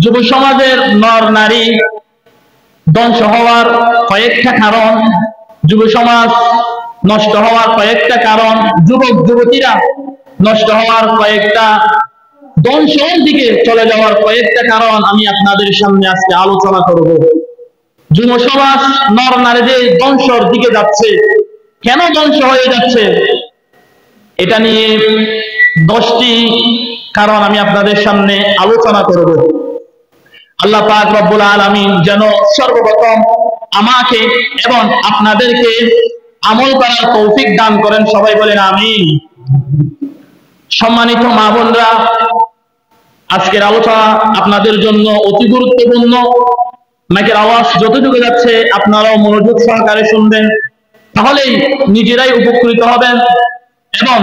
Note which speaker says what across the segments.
Speaker 1: যুব সমাজের নর নারী ধ্বংস হওয়ার কয়েকটা কারণ, যুব সমাজ নষ্ট হওয়ার কয়েকটা কারণ, যুবক যুবতীরা নষ্ট হওয়ার কয়েকটা, ধ্বংসের দিকে চলে যাওয়ার কয়েকটা কারণ আমি আপনাদের সামনে আজকে আলোচনা করব। যুব সমাজ নর নারী যে ধ্বংসের দিকে যাচ্ছে, কেন ধ্বংস হয়ে যাচ্ছে, এটা নিয়ে 10টি কারণ আমি আপনাদের সামনে আলোচনা করব। আল্লাহ পাক রব্বুল আলামিন যেন সর্বপ্রথম আমাকে এবং আপনাদেরকে আমল করার তৌফিক দান করেন, সবাই বলেন আমিন। সম্মানিত মা বোনরা, আজকের আলোচনা আপনাদের জন্য অতি গুরুত্বপূর্ণ। মাইকের আওয়াজ যতটুকু যাচ্ছে আপনারাও মনোযোগ সহকারে শুনবেন, তাহলেই নিজেরাই উপকৃত হবেন এবং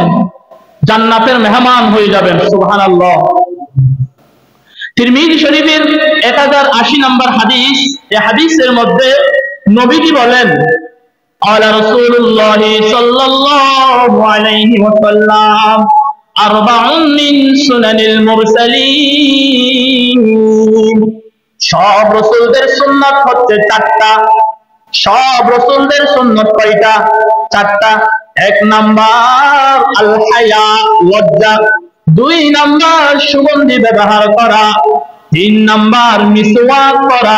Speaker 1: জান্নাতের মেহমান হয়ে যাবেন। সুবহানাল্লাহ। তিরমিজি শরীফের 1080 নম্বর হাদিস, এই হাদিসের মধ্যে নবীজি বলেন, আলা রাসূলুল্লাহ সাল্লাল্লাহু আলাইহি ওয়াসাল্লাম আরবাউন মিন সুনানিল মুরসালিন। সব রাসূলদের সুন্নাত হচ্ছে 4টা। সব রাসূলদের সুন্নাত কয়টা? 4টা। 1 নাম্বার আল হায়া, লজ্জা। 2 নাম্বার সুগন্ধি ব্যবহার করা। 3 নাম্বার মিসওয়াক করা।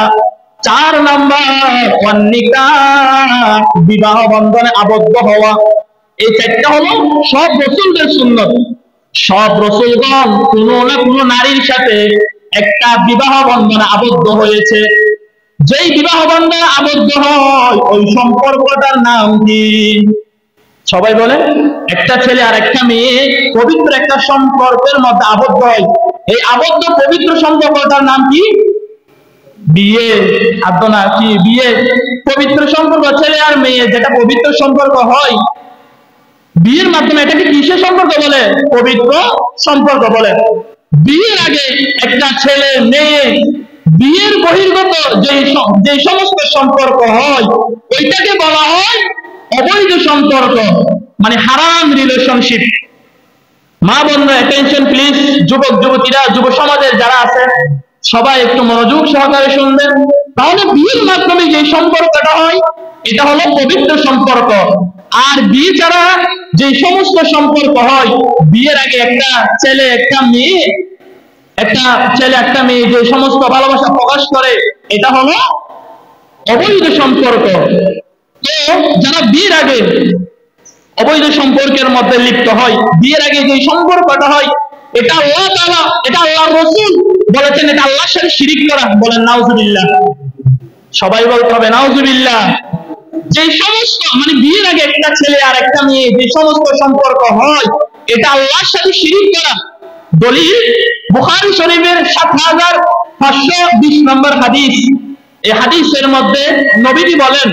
Speaker 1: 4 নাম্বার নিকাহ, বিবাহ বন্ধনে আবদ্ধ হওয়া। এই 4টা হলো সব রাসূলদের সুন্নাত। সব রাসূলগণ কোনো না কোনো নারীর সাথে একটা বিবাহ বন্ধনে আবদ্ধ হয়েছে। যেই বিবাহ বন্ধনে আবদ্ধ হয় ওই সম্পর্কটার নাম কি? সবাই বলেন। একটা ছেলে আর একটা মেয়ে পবিত্র একটা সম্পর্কের মধ্যে আবদ্ধ হয়, এই আবদ্ধ পবিত্র সম্পর্কটার নাম কি? বিয়ে। আদনা কি? বিয়ে। পবিত্র সম্পর্ক ছেলে আর মেয়ে যেটা পবিত্র সম্পর্ক হয় বিয়ের মাধ্যমে, এটাকে কিসের সম্পর্ক বলে? পবিত্র সম্পর্ক বলে। বিয়ের আগে একটা ছেলে মেয়ে বিয়ের বহির্গত যে সমস্ত সম্পর্ক হয় ওইটাকে বলা হয় অবৈধ সম্পর্ক, মানে হারাম রিলেশনশিপ। মা বোনরা অ্যাটেনশন প্লিজ, যুবক যুবতীরা, যুব সমাজের যারা আছে সবাই একটু মনোযোগ সহকারে শুনবেন। তাহলে বিয়ের মাধ্যমে যে সম্পর্কটা হয় এটা হলো পবিত্র সম্পর্ক। আর বিয়ে ছাড়া যে সমস্ত সম্পর্ক হয়, বিয়ের আগে একটা ছেলে একটা মেয়ে, একটা ছেলে একটা মেয়ে যে সমস্ত ভালোবাসা প্রকাশ করে এটা হলো অবৈধ সম্পর্ক। তো যারা বিয়ের আগে অবৈধ সম্পর্কের মধ্যে লিপ্ত হয়, বিয়ের আগে যে সম্পর্কটা হয় এটা আল্লাহ তাআলা, এটা আল্লাহর রাসূল বলেছেন এটা আল্লাহর সাথে শিরিক করা। বলেন নাউজুবিল্লাহ। সবাই বলতে হবে নাউজুবিল্লাহ। যে সমস্ত, মানে বিয়ের আগে একটা ছেলে আর একটা মেয়ে যে সমস্ত সম্পর্ক হয় এটা আল্লাহর সাথে শিরিক করা। দলিল বুখারী শরীফের 7520 নম্বর হাদিস। এই হাদিসের মধ্যে নবীজি বলেন,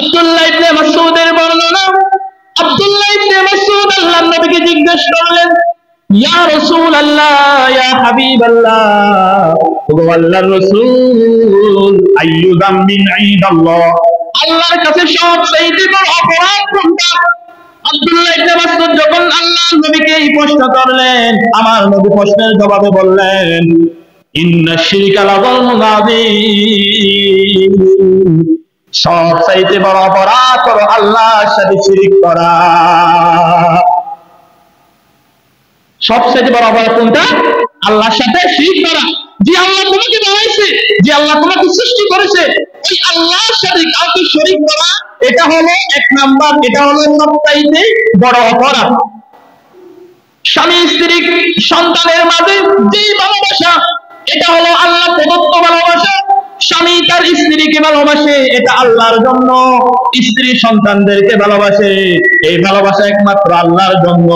Speaker 1: আব্দুল্লাহ ইবনে মাসউদের বর্ণনা। আব্দুল্লাহ ইবনে মাসউদ আল্লাহর নবীকে জিজ্ঞেস করলেন, ইয়া রাসূলুল্লাহ, ইয়া হাবিবাল্লাহ, ও আল্লাহর রাসূল, আইয়ু যামবিন ইনদাল্লাহ, আল্লাহর কাছে সবচেয়ে বড় অপরাধ কোনটা? আব্দুল্লাহ ইবনে মাসউদ যখন আল্লাহর নবীকে এই প্রশ্ন করলেন, আমার নবী প্রশ্নের জবাবে বললেন, ইন্নাশ শিরকা লাযুলমুন আযীম, সবচেয়ে বড় অপরাধ হলো আল্লাহর সাথে শিরিক করা। সবচেয়ে বড় অপরাধ কোনটা? আল্লাহর সাথে শিরিক করা। যে আল্লাহ তোমাকে বানাইছে, যে আল্লাহ তোমাকে সৃষ্টি করেছে, ওই আল্লাহর সাথে কাউকে শরীক করা, এটা হলো 1 নাম্বার, এটা হলো সবচেয়ে বড় অপরাধ। স্বামী স্ত্রী সন্তানের মাঝে যে ভালোবাসা, এটা হলো আল্লাহ প্রদত্ত ভালোবাসা। স্বামী তার স্ত্রীকে ভালোবাসে, এটা আল্লাহর জন্য। স্ত্রী সন্তানদেরকে ভালোবাসে, এই ভালোবাসা একমাত্র আল্লাহর জন্য।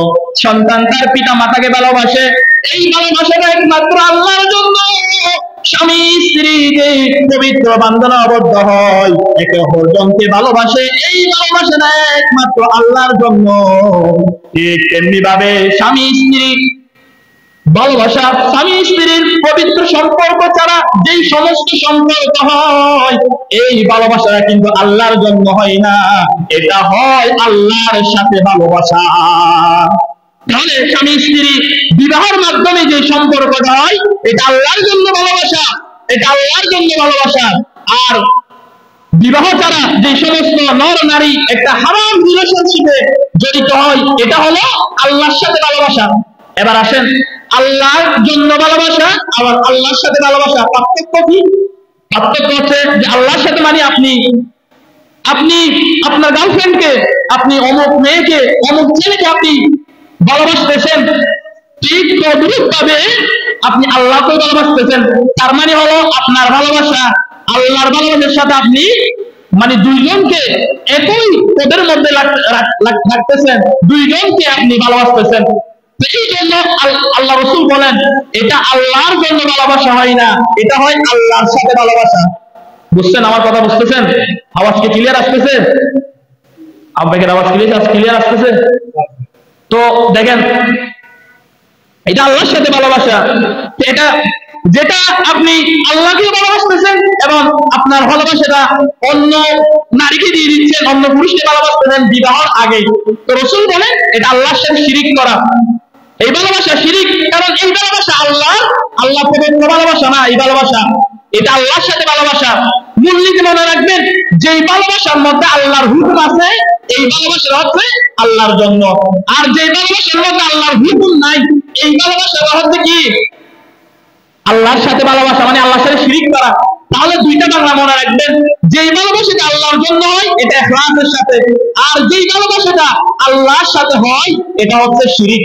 Speaker 1: সন্তান তার পিতা মাতাকে ভালোবাসে, এই ভালোবাসাটা একমাত্র আল্লাহর জন্য। স্বামী স্ত্রী যে পবিত্র বান্ধনে আবদ্ধ হয়, একে অপরজনকে ভালোবাসে, এই ভালোবাসাটা একমাত্র আল্লাহর জন্য। ঠিক তেমনি ভাবে স্বামী স্ত্রী ভালোবাসা, স্বামী স্ত্রীর পবিত্র সম্পর্ক ছাড়া যেই সমস্ত সম্পর্ক হয় এই ভালোবাসাটা কিন্তু আল্লাহর জন্য হয় না, এটা হয় আল্লাহর সাথে ভালোবাসা। তাহলে স্বামী স্ত্রী বিবাহের মাধ্যমে যে সম্পর্কটা হয় এটা আল্লাহর জন্য ভালোবাসা, এটা আল্লাহর জন্য ভালোবাসা। আর বিবাহ ছাড়া যে সমস্ত নর নারী একটা হারাম রিলেশনশিপে জড়িত হয় এটা হলো আল্লাহর সাথে ভালোবাসা। এবার আসেন, আল্লাহর জন্য ভালোবাসা আবার আল্লাহর সাথে ভালোবাসা পার্থক্য কি? পার্থক্য হচ্ছে যে আল্লাহর সাথে মানে আপনি আপনি আপনার গার্লফ্রেন্ডকে, আপনি অমুক মেয়েকে, অমুক ছেলেকে আপনি ভালোবাসতেছেন, ঠিক তদ্রুপ ভাবে আপনি আল্লাহকে ভালোবাসতেছেন। তার মানে হলো আপনার ভালোবাসা আল্লাহর ভালোবাসার সাথে আপনি মানে দুইজনকে একই পদের মধ্যে রাখতেছেন, দুইজনকে আপনি ভালোবাসতেছেন। এই জন্য আল্লাহ রাসূল বলেন এটা আল্লাহর জন্য ভালোবাসা হয় না, এটা হয় আল্লাহর সাথে ভালোবাসা। বুঝছেন আমার কথা? বুঝতেছেন? আওয়াজ কি ক্লিয়ার আসতেছে? আপনাদের আওয়াজ ক্লিয়ার আসতেছে? তো দেখেন, এটা আল্লাহর সাথে ভালোবাসা। এটা যেটা আপনি আল্লাহকে ভালোবাসতেছেন এবং আপনার ভালোবাসাটা অন্য নারীকে দিয়ে দিচ্ছেন, অন্য পুরুষকে ভালোবাসতেছেন বিবাহের আগে। তো রাসূল বলেন এটা আল্লাহর সাথে শিরিক করা। এই ভালোবাসা শিরিক, কারণ এই ভালোবাসা আল্লাহ পবিত্র ভালোবাসা না। এই ভালোবাসা এটা আল্লাহর সাথে ভালোবাসা। মূলনীতি মনে রাখবেন, যে ভালোবাসার মধ্যে আল্লাহর হুকুম আছে এই ভালোবাসার হচ্ছে আল্লাহর জন্য, আর যে ভালোবাসার মধ্যে আল্লাহর হুকুম নাই এই ভালোবাসার হচ্ছে কি আল্লাহর সাথে ভালোবাসা, মানে আল্লাহর সাথে শিরিক করা। তাহলে দুইটা বাংলা মনে রাখবেন, যেই ভালোবাসাটা আল্লাহর জন্য হয় এটা ইখলাসের সাথে, আর যেই ভালোবাসাটা আল্লাহর সাথে হয় এটা হচ্ছে শিরিক।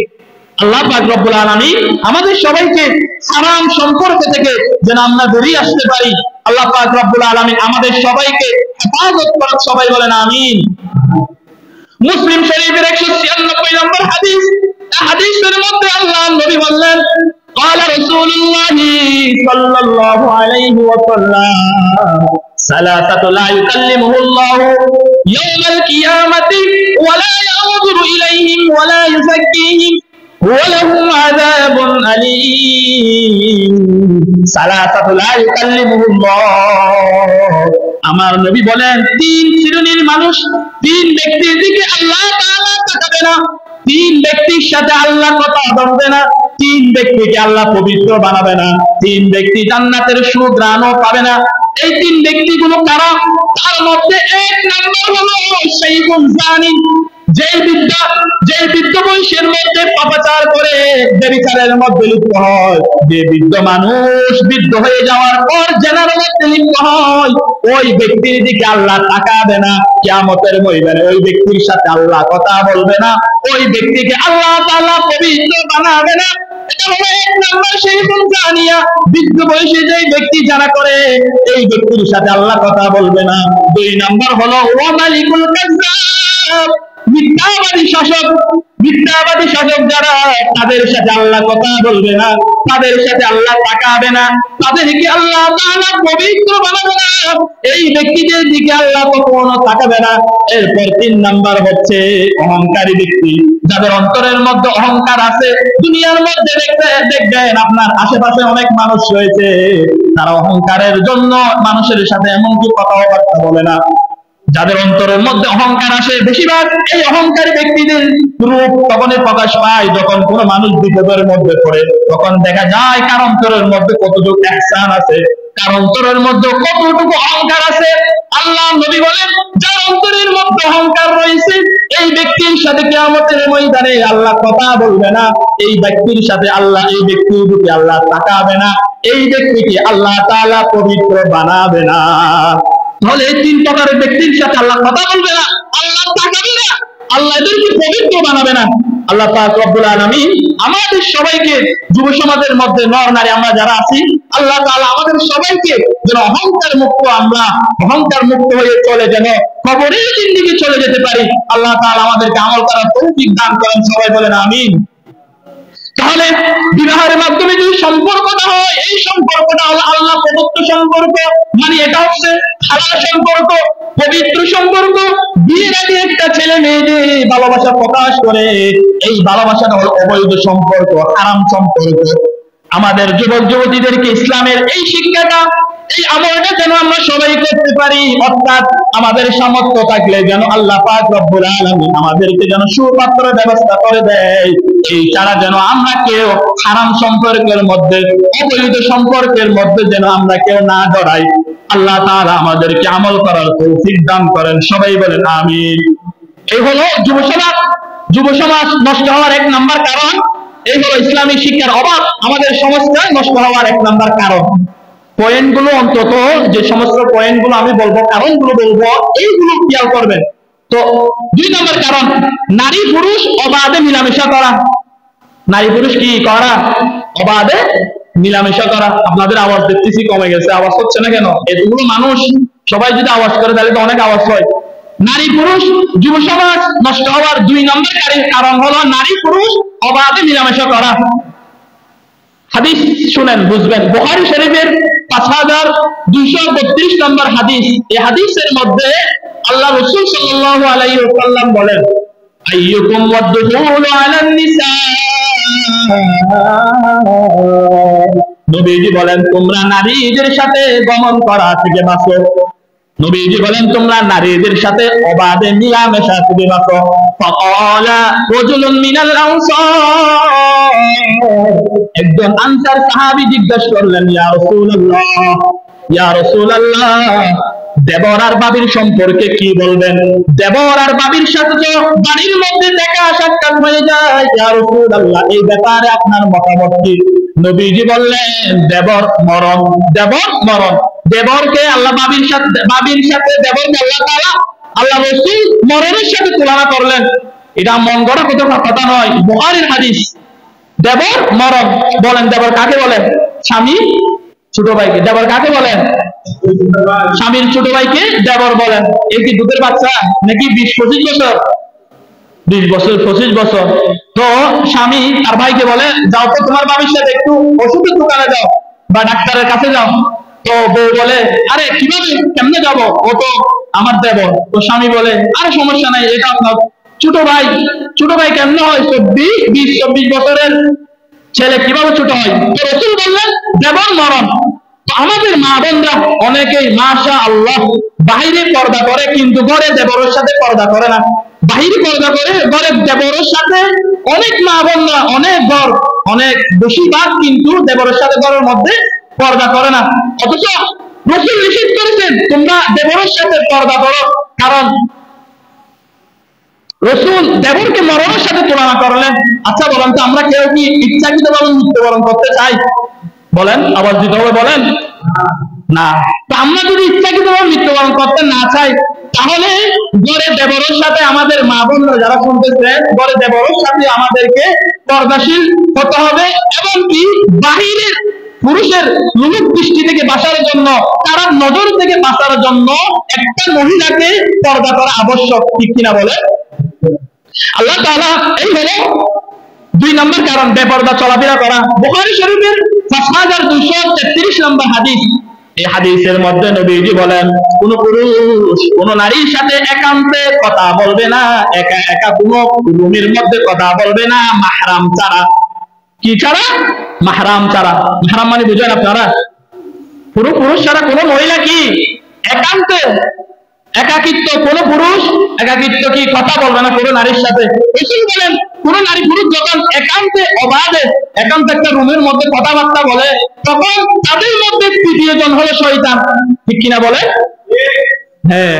Speaker 1: আল্লাহ পাক রব্বুল আলামিন আমাদের সবাইকে হারাম সম্পর্ক থেকে যেন আমরা বেরিয়ে আসতে পারি। আল্লাহ পাক রব্বুল আলামিন আমাদের সবাইকে হেফাজত করেন, সবাই বলেন আমিন। মুসলিম শরীফের 196 নম্বর হাদিস, হাদিসের মধ্যে আল্লাহর নবী বললেন قال رسول الله صلى الله عليه وسلم ثلاثة لا يكلمه الله يوم القيامة ولا ينظر إليهم ولا يزكيهم ولهم عذاب أليم ثلاثة لا يكلمه الله। আমার নবী বলেন তিন শ্রেণীর মানুষ, তিন ব্যক্তির দিকে আল্লাহ তাআলা তাকাবে না, তিন ব্যক্তির সাথে আল্লাহ কথা বলবে না, তিন ব্যক্তিকে আল্লাহ পবিত্র বানাবে না, তিন ব্যক্তি জান্নাতের সুঘ্রাণও পাবে না। এই তিন ব্যক্তিগুলো কারা? তার মধ্যে এক নম্বর হলো শাইখুন জানি, যে বৃদ্ধ বয়সের মধ্যে পাপাচার করে ব্যভিচারের মধ্যে লিপ্ত হয়, যে বৃদ্ধ মানুষ বৃদ্ধ হয়ে যাওয়ার পর জেনার মধ্যে লিপ্ত হয়, ওই ব্যক্তির দিকে আল্লাহ তাকাবে না। কিয়ামতের ময়দানে ওই ব্যক্তির সাথে আল্লাহ কথা বলবে না, ওই ব্যক্তিকে আল্লাহ তাআলা পবিত্র বানাবে না। এটা হলো এক নম্বর শাইখুন জানিয়া, বৃদ্ধ বয়সে যে ব্যক্তি জানা করে এই ব্যক্তির সাথে আল্লাহ কথা বলবে না। দুই নম্বর হলো ওয়া মালিকুল কাজ্জাব, মিথ্যাবাদী শাসক যারা, তাদের সাথে আল্লাহ কথা বলবে না, তাদের সাথে আল্লাহ তাকাবে না, তাদেরকে আল্লাহ তাআলা পবিত্র বানাবে না, এই ব্যক্তিদের দিকে আল্লাহ কখনো তাকাবে না। এরপর তিন নাম্বার হচ্ছে অহংকারী ব্যক্তি, যাদের অন্তরের মধ্যে অহংকার আছে। দুনিয়ার মধ্যে দেখবেন আপনার আশেপাশে অনেক মানুষ রয়েছে, তারা অহংকারের জন্য মানুষের সাথে এমনকি কথাবার্তা বলে না। যাদের অন্তরের মধ্যে অহংকার আসে, বেশিরভাগ এই অহংকারী ব্যক্তিদের রূপ তখনই প্রকাশ পায় যখন কোন মানুষ বিপদের মধ্যে পড়ে, তখন দেখা যায় কার অন্তরের মধ্যে কতটুকু ইহসান আছে, কার অন্তরের মধ্যে কতটুকু অহংকার আছে। আল্লাহ নবী বলেন যার অন্তরের মধ্যে অহংকার রয়েছে এই ব্যক্তির সাথে কিয়ামতের ময়দানে আল্লাহ কথা বলবে না, এই ব্যক্তির সাথে আল্লাহ, এই ব্যক্তির দিকে আল্লাহ তাকাবে না, এই ব্যক্তিকে আল্লাহ তাআলা পবিত্র বানাবে না। তাহলে এই তিন প্রকারের ব্যক্তির সাথে আল্লাহ কথা বলবে না, আল্লাহ তাকাবে না, আল্লাহ এদেরকে পবিত্র বানাবে না। আল্লাহ পাক রব্বুল আলামিন আমাদের সবাইকে, যুব সমাজের মধ্যে নর নারী আমরা যারা আছি, আল্লাহ তাআলা আমাদের সবাইকে যেন অহংকার মুক্ত হয়ে চলে, যেন কবরের জিন্দেগি চলে যেতে পারি। আল্লাহ তাআলা আমাদেরকে আমল করার তৌফিক দান করেন, সবাই বলেন আমিন। তাহলে বিবাহের মাধ্যমে যে সম্পর্কটা হয় এই সম্পর্কটা হলো আল্লাহ প্রদত্ত সম্পর্ক, মানে এটা হচ্ছে হালাল সম্পর্ক, পবিত্র সম্পর্ক। বিয়ের আগে একটা ছেলে মেয়েদের ভালোবাসা প্রকাশ করে, এই ভালোবাসাটা হলো অবৈধ সম্পর্ক, হারাম সম্পর্ক। আমাদের যুবক যুবতীদেরকে ইসলামের এই শিক্ষাটা, এই আমলটা যেন আমরা সবাই করতে পারি, অর্থাৎ আমাদের সামর্থ্য থাকলে যেন আল্লাহ পাক রব্বুল আলামিন আমাদেরকে যেন সুপাত্র ব্যবস্থা করে দেয়, এই ছাড়া যেন আমরা কেউ হারাম সম্পর্কের মধ্যে, অবৈধ সম্পর্কের মধ্যে যেন আমরা কেউ না জড়াই। আল্লাহ তাআলা আমাদেরকে আমল করার তৌফিক দান করেন, সবাই বলেন আমিন। এই হলো যুব সমাজ নষ্ট হওয়ার এক নাম্বার কারণ। এই হলো ইসলামী শিক্ষার অভাব আমাদের সমাজটাই নষ্ট হওয়ার এক নাম্বার কারণ। পয়েন্টগুলো অন্তত, যে সমস্ত পয়েন্টগুলো আমি বলবো, কারণগুলো বলবো, এইগুলো খেয়াল করবেন। তো 2 নম্বর কারণ, নারী পুরুষ অবাধে মিলামেশা করা। নারী পুরুষ কি করা? অবাধে মিলামেশা করা। আপনাদের আওয়াজ দেখতেছি কমে গেছে, আওয়াজ হচ্ছে না কেন? এতগুলো মানুষ সবাই যদি আওয়াজ করে তাহলে তো অনেক আওয়াজ হয়। নারী পুরুষ যুব সমাজ নষ্ট হওয়ার 2 নম্বর কারণ হলো নারী পুরুষ অবাধে মিলামেশা করা। হাদিস শুনেন, বুঝবেন। বুখারী শরীফের 5232 নম্বর হাদিস। এই হাদিসের মধ্যে আল্লাহ রাসূল সাল্লাল্লাহু আলাইহি ওয়াসাল্লাম বলেন, আইয়ুকুম ওয়াদখুলু আলান নিসা, নবীজি বলেন তোমরা নারীদের সাথে গমন করা থেকে বাঁচো। নবীজি বলেন তোমরা নারীদের সাথে অবাধে মিলামেশা থেকে বাঁচো। ফাকালা রাজুলুন মিনাল আনসার, একজন আনসার সাহাবী জিজ্ঞাসা করলেন, ইয়া রাসূলুল্লাহ, দেবর আর বাবির সম্পর্কে কি বলবেন? দেবর আর বাবির সাথে তো বাড়ির মধ্যে দেখা সাক্ষাৎ হয়ে যায়, ইয়া রাসূলুল্লাহ, এই ব্যাপারে আপনার মতামত কি? নবীজি বললেন, দেবর মরণ। দেবরকে আল্লাহ বাবির সাথে দেবরকে আল্লাহ তাআলা, আল্লাহ রাসূল মরণের সাথে তুলনা করলেন। এটা মন গড়া কথা নয়, বুখারীর হাদিস। দেবর মরণ। বলেন দেবর কাকে বলেন? স্বামী ছোট ভাইকে। দেবর কাকে বলেন? স্বামীর ছোট ভাইকে দেবর বলেন। এই কি দুধের বাচ্চা নাকি 20-25 বছর? 20 বছর 25 বছর। তো স্বামী তার ভাইকে বলে, যাও তো তোমার বাবির সাথে একটু ওষুধের দোকানে যাও বা ডাক্তারের কাছে যাও। তো বউ বলে, আরে কিভাবে, কেমনে যাব, ও তো আমার দেবর। তো স্বামী বলে, আরে সমস্যা নাই, এটা আপনার ছোট ভাই। ছোট ভাই কেমনে হয়? 24 বছরের ছেলে কিভাবে ছোট হয়? তো রাসূল বললেন, দেবর মরণ। আমাদের মা বোনরা অনেকেই মাশাআল্লাহ বাইরে পর্দা করে, কিন্তু ঘরে দেবরের সাথে পর্দা করে না। বাইরে পর্দা করে, ঘরে দেবরের সাথে। অনেক মা বোনরা, অনেক বেশিরভাগ কিন্তু দেবরের সাথে ঘরের মধ্যে পর্দা করে না। অথচ রাসূল নিষেধ করেছেন তোমরা দেবরের সাথে পর্দা করো, কারণ রাসূল দেবরকে মরণের সাথে তুলনা করলেন। আচ্ছা বলেন তো, আমরা কেউ কি ইচ্ছাকৃতভাবে মৃত্যুবরণ করতে চাই? বলেন, আওয়াজ দিতে হবে, বলেন না। তো আমরা যদি ইচ্ছাকৃতভাবে মৃত্যুবরণ করতে না চাই, তাহলে ঘরে দেবরের সাথে, আমাদের মা বোনরা যারা শুনতেছেন, ঘরে দেবরের সাথে আমাদেরকে পর্দাশীল হতে হবে। এবং কি বাহিরের পুরুষের লোক দৃষ্টি থেকে বাঁচার জন্য, তার নজর থেকে বাঁচার জন্য একটা মহিলাকে পর্দা করা আবশ্যক, ঠিক কিনা বলে? আল্লাহ তাআলা, এই হলো 2 নম্বর কারণ, বেপরদা চলাফেরা করা। বুখারী শরীফের 5233 নম্বর হাদিস। এই হাদিসের মধ্যে নবীজি বলেন, কোন পুরুষ কোন নারীর সাথে একান্তে কথা বলবে না, একা কোন রুমের মধ্যে কথা বলবে না, মাহরাম ছাড়া। কি ছাড়া? মাহরাম ছাড়া। মাহরাম মানে বুঝেন আপনারা? পুরুষ ছাড়া কোন মহিলা কি একান্তে, একাকিত্ব, কোন পুরুষ একাকিত্ব কি কথা বলবে না কোন নারীর সাথে। রাসূল বলেন, কোন নারী পুরুষ যখন একান্তে অবাধে একান্ত একটা রুমের মধ্যে কথাবার্তা বলে, তখন তাদের মধ্যে তৃতীয় জন হলো শয়তান, ঠিক কিনা বলে? হ্যাঁ,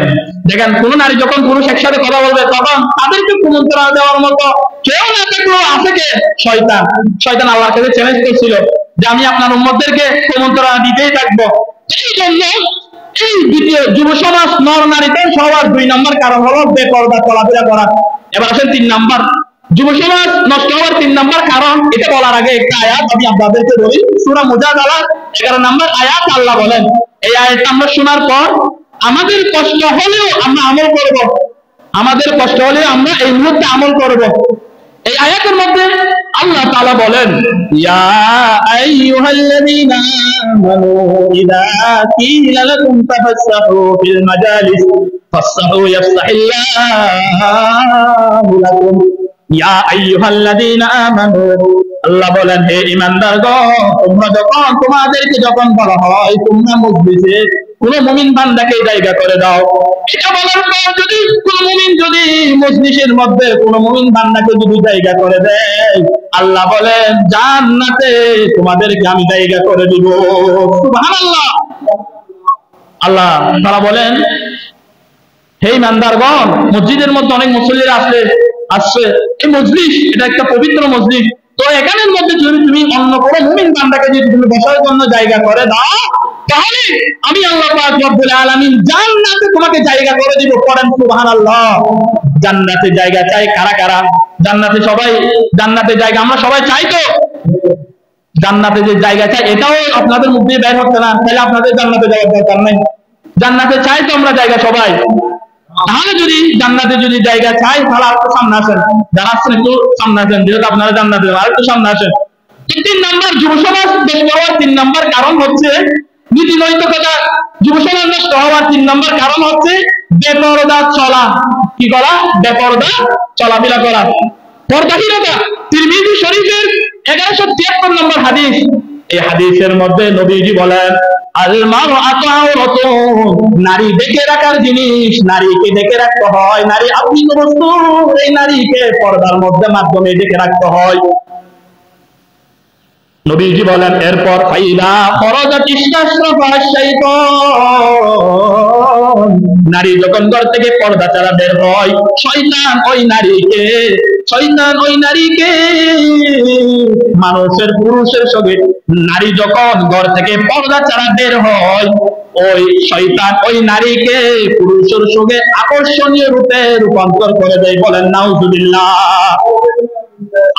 Speaker 1: দেখেন কোন নারী যখন পুরুষ একসাথে কথা বলবে, তখন তাদেরকে কুমন্ত্রণা দেওয়ার মতো কেউ না থাকলেও আছে কে? শয়তান। শয়তান আল্লাহর কাছে চ্যালেঞ্জ করছিল যে আমি আপনার উম্মতদেরকে কুমন্ত্রণা দিতেই থাকবো। এই জন্য এই দ্বিতীয় যুব সমাজ নর নারীতে সবার 2 নম্বর কারণ হলো বেপরদা চলাফেরা করা। এবার আসেন 3 নম্বর, যুব সমাজ নষ্ট হওয়ার 3 নম্বর কারণ। এটা বলার আগে একটা আয়াত আমি আপনাদেরকে বলি, সূরা মুজাদালা 11 নম্বর আয়াত। আল্লাহ বলেন, এই আয়াতটা আমরা শোনার পর আমাদের কষ্ট হলেও আমরা আমল করব, আমাদের কষ্ট হলেও আমরা এই মুহূর্তে আমল করব। এই আয়াতের মধ্যে আল্লাহ তাআলা বলেন, ইয়া আইয়ুহাল্লাযীনা আমানু ইযা কিলা লাকুম তাফাসসাহু ফিল মাজালিস ফাসসাহু ইয়াফসাহিল্লাহু লাকুম। ইয়া আইয়ুহাল্লাযীনা আমানু, আল্লাহ বলেন, হে ঈমানদারগণ, তোমরা যখন তোমাদেরকে যখন বলা হয় তোমরা মজলিসে কোন মুমিন বান্দাকে জায়গা করে দাও। এটা বলার পর যদি কোন মুমিন যদি মজলিসের মধ্যে কোন মুমিন বান্দাকে যদি জায়গা করে দেয়, আল্লাহ বলেন জান্নাতে তোমাদেরকে আমি জায়গা করে দিব। সুবহানাল্লাহ। আল্লাহ তাআলা বলেন, হে ইমানদারগণ, মসজিদের মধ্যে অনেক মুসল্লিরা আসছে, এই মজলিস এটা একটা পবিত্র মজলিস, তো এখানের মধ্যে যদি তুমি অন্য কোনো মুমিন বান্দাকে যদি তুমি বসার জন্য জায়গা করে দাও, তাহলে আমি আল্লাহ পাক রব্বুল আলামিন জান্নাতে তোমাকে জায়গা করে দিব। পড়েন সুবহানাল্লাহ। জান্নাতে জায়গা চাই কারা কারা? জান্নাতে সবাই, জান্নাতে জায়গা আমরা সবাই চাই তো? জান্নাতে যে জায়গা চাই এটাও আপনাদের মুখ দিয়ে বের হচ্ছে না, তাহলে আপনাদের জান্নাতে যাওয়ার দরকার নাই। জান্নাতে চাই তো আমরা জায়গা সবাই। তাহলে যদি জান্নাতে যদি জায়গা চাই, তাহলে আর একটু সামনে আসেন, যারা আসছেন একটু সামনে আসেন, যেহেতু আপনারা জান্নাতে আর একটু সামনে আসেন। 3 নম্বর যুব সমাজ নষ্ট হওয়ার 3 নম্বর কারণ হচ্ছে নীতি নৈতিকতা। যুব সমাজ নষ্ট হওয়ার 3 নম্বর কারণ হচ্ছে বেপরদা চলা। কি করা? বেপরদা চলাফেরা করা, পর্দাহীনতা। তিরমিজি শরীফের 1173 নম্বর হাদিস, এই হাদিসের মধ্যে নবীজি বলেন, আল মারআতু আওরাতুন, নারী ঢেকে রাখার জিনিস, নারীকে ঢেকে রাখতে হয়। নারী আবৃত বস্তু, এই নারীকে পর্দার মধ্যে মাধ্যমে ঢেকে রাখতে হয়। নবীজি বলেন এরপর, ফাইদা খরাজাত ইস্তাশরাফা শাইতান, নারী যখন ঘর থেকে পর্দা ছাড়া বের হয়, শয়তান ওই নারীকে মানুষের পুরুষের সঙ্গে, নারী যখন ঘর থেকে পর্দা ছাড়া বের হয়, ওই শয়তান ওই নারীকে পুরুষের সঙ্গে আকর্ষণীয় রূপে রূপান্তর করে দেয়। বলেন নাউজুবিল্লাহ।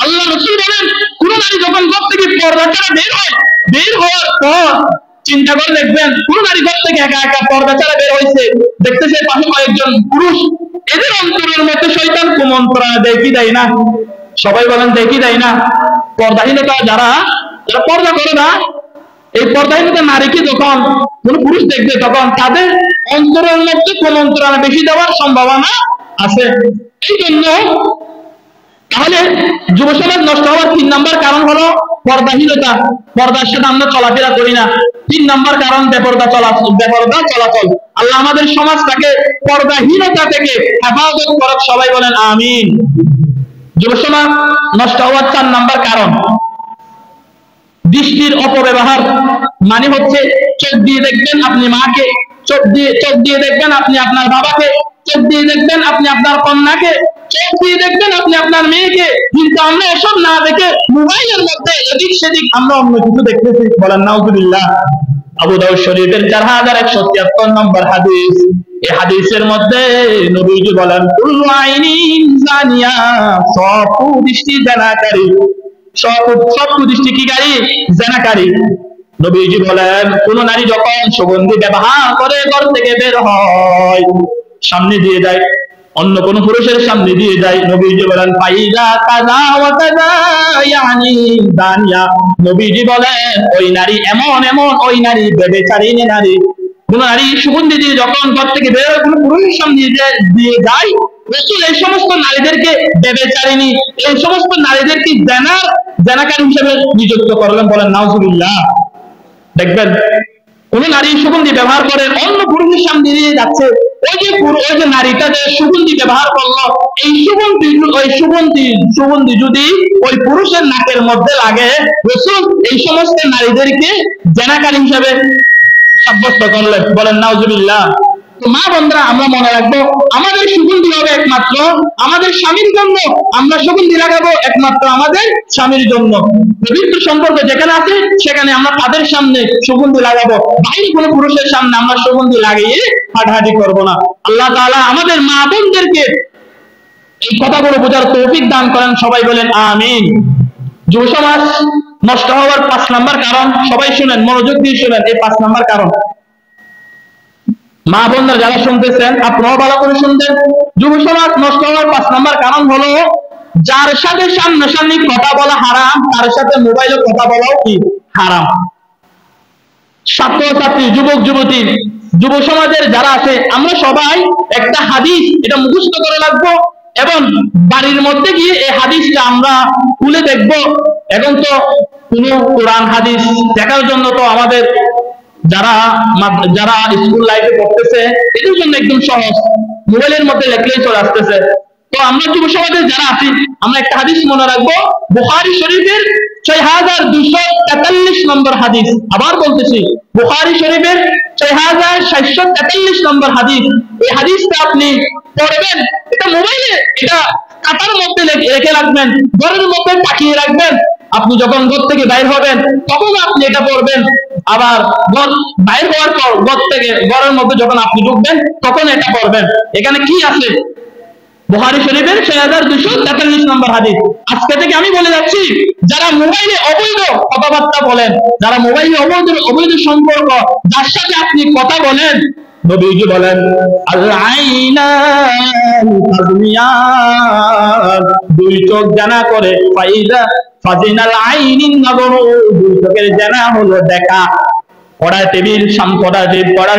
Speaker 1: আল্লাহ রাসূল বলেন, কোন নারী যখন ঘর থেকে পর্দা ছাড়া বের হয়, বের হওয়ার পর চিন্তা করে দেখবেন, কোন নারী ঘর থেকে একা একা পর্দা ছাড়া বের হয়েছে, দেখতেছে পাশে কয়েকজন পুরুষ, এদের অন্তরের মধ্যে শয়তান কুমন্ত্রণা দেয় কি দেয় না? সবাই বলেন দেয় কি দেয় না? পর্দাহীনতা যারা পর্দা করে না, এই পর্দাহীনতা নারীকে যখন কোন পুরুষ দেখবে, তখন তাদের অন্তরের মধ্যে কুমন্ত্রণা বেশি দেওয়ার সম্ভাবনা আছে। এই জন্য তাহলে যুব সমাজ নষ্ট হওয়ার 3 নম্বর কারণ হলো পর্দাহীনতা। পর্দার সাথে আমরা চলাফেরা করি না। 3 নম্বর কারণ বেপরদা চলাচল। আল্লাহ আমাদের সমাজটাকে পর্দাহীনতা থেকে হেফাজত করুক। সবাই বলেন আমিন। যুব সমাজ নষ্ট হওয়ার 4 নম্বর কারণ দৃষ্টির অপব্যবহার। মানে হচ্ছে চোখ দিয়ে দেখবেন আপনি মাকে, চোখ দিয়ে দেখবেন আপনি আপনার বাবাকে, চোখ দিয়ে দেখবেন আপনি আপনার কন্যাকে, চোখ দিয়ে দেখবেন আপনি আপনার মেয়েকে, কিন্তু আমরা এসব না দেখে মোবাইলের মধ্যে এদিক সেদিক আমরা অন্য কিছু দেখতেছি। বলেন নাউজুবিল্লাহ। আবু দাউদ শরীফের 4173 নম্বর হাদিস, এই হাদিসের মধ্যে নবীজি বলেন, কুল্লু আইনিন জানিয়া, সব দৃষ্টি জানাকারী, সব দৃষ্টি কি গাড়ি? জানাকারী। নবীজি বলেন, কোন নারী যখন সুগন্ধি ব্যবহার করে ঘর থেকে বের হয়, সামনে দিয়ে যায়, অন্য কোন পুরুষের সামনে দিয়ে যায়, নবীজি বলেন ফাইদা কাযা ওয়া কাযা ইয়ানি দানিয়া, নবীজি বলেন ওই নারী এমন ওই নারী ব্যভিচারিণী নারী। কোন নারী সুগন্ধি দিয়ে যখন ঘর থেকে বের হয়, কোন পুরুষের সামনে দিয়ে যায়, রাসূল এই সমস্ত নারীদেরকে ব্যভিচারিণী, এই সমস্ত নারীদেরকে জানাকারী হিসেবে নিযুক্ত করলেন। বলেন নাউজুবিল্লাহ। দেখবেন কোন নারী সুগন্ধি ব্যবহার করে অন্য পুরুষের সামনে দিয়ে যাচ্ছে, ওই যে নারীটা যে সুগন্ধি ব্যবহার করলো, এই সুগন্ধি যদি ওই পুরুষের নাকের মধ্যে লাগে, রাসূল এই সমস্ত নারীদেরকে জানাকারী হিসেবে সাব্যস্ত করলেন। বলেন নাউজুবিল্লাহ। তো মা বোনরা, আমরা মনে রাখবো, আমাদের সুগন্ধি হবে একমাত্র আমাদের স্বামীর জন্য। আমরা সুগন্ধি লাগাবো একমাত্র আমাদের স্বামীর জন্য। পবিত্র সম্পর্ক যেখানে আছে সেখানে আমরা তাদের সামনে সুগন্ধি লাগাবো, বাইরে কোনো পুরুষের সামনে আমরা সুগন্ধি লাগিয়ে হাঁটাহাঁটি করবো না। আল্লাহ তাআলা আমাদের মা বোনদেরকে এই কথাগুলো বোঝার তৌফিক দান করেন। সবাই বলেন আমিন। যুব সমাজ নষ্ট হওয়ার 5 নম্বর কারণ, সবাই শুনেন, মনোযোগ দিয়ে শুনেন, এই 5 নম্বর কারণ। মা বোনরা যারা শুনতেছেন, আপনারাও ভালো করে শুনবেন। যুব সমাজ নষ্ট হওয়ার 5 নম্বর কারণ হলো, যার সাথে সামনাসামনি কথা বলা হারাম, তার সাথে মোবাইলে কথা বলাও কি হারাম। ছাত্রছাত্রী, যুবক যুবতী, যুব সমাজের যারা আছে, আমরা সবাই একটা হাদিস এটা মুখস্থ করে রাখবো এবং বাড়ির মধ্যে গিয়ে এই হাদিসটা আমরা খুলে দেখবো। এখন তো কোন কোরআন হাদিস দেখার জন্য তো আমাদের যারা যারা স্কুল লাইফে পড়তেছে এদের জন্য একদম সহজ, মোবাইলের মধ্যে লেখলেই চলে আসতেছে। তো আমরা যুব সমাজে যারা আছি আমরা একটা হাদিস মনে রাখবো, বুখারী শরীফের ৬,২৪৩ নম্বর হাদিস। আবার বলতেছি, বুখারী শরীফের ৬,৭৪৩ নম্বর হাদিস। এই হাদিসটা আপনি পড়বেন, এটা মোবাইলে, এটা খাতার মধ্যে রেখে রাখবেন, ঘরের মধ্যে পাঠিয়ে রাখবেন। আপনি যখন ঘর থেকে বাইর হবেন তখন আপনি এটা পড়বেন, আবার ঘর বাইর হওয়ার পর ঘর থেকে ঘরের মধ্যে যখন আপনি ঢুকবেন তখন এটা পড়বেন। এখানে কি আছে? বুখারী শরীফের ৬,২৪৩ নম্বর হাদিস। আজকে থেকে আমি বলে যাচ্ছি, যারা মোবাইলে অবৈধ কথাবার্তা বলেন, যারা মোবাইলে অবৈধ সম্পর্ক, যার সাথে আপনি কথা বলেন, নবীজি বলেন আল আইনান তাজনিয়ান, দুই চোখ জানা করে, ফাইদা ফাজিনাল আইনিন নাযরু, দুই চোখের জানা হলো দেখা। পড়ার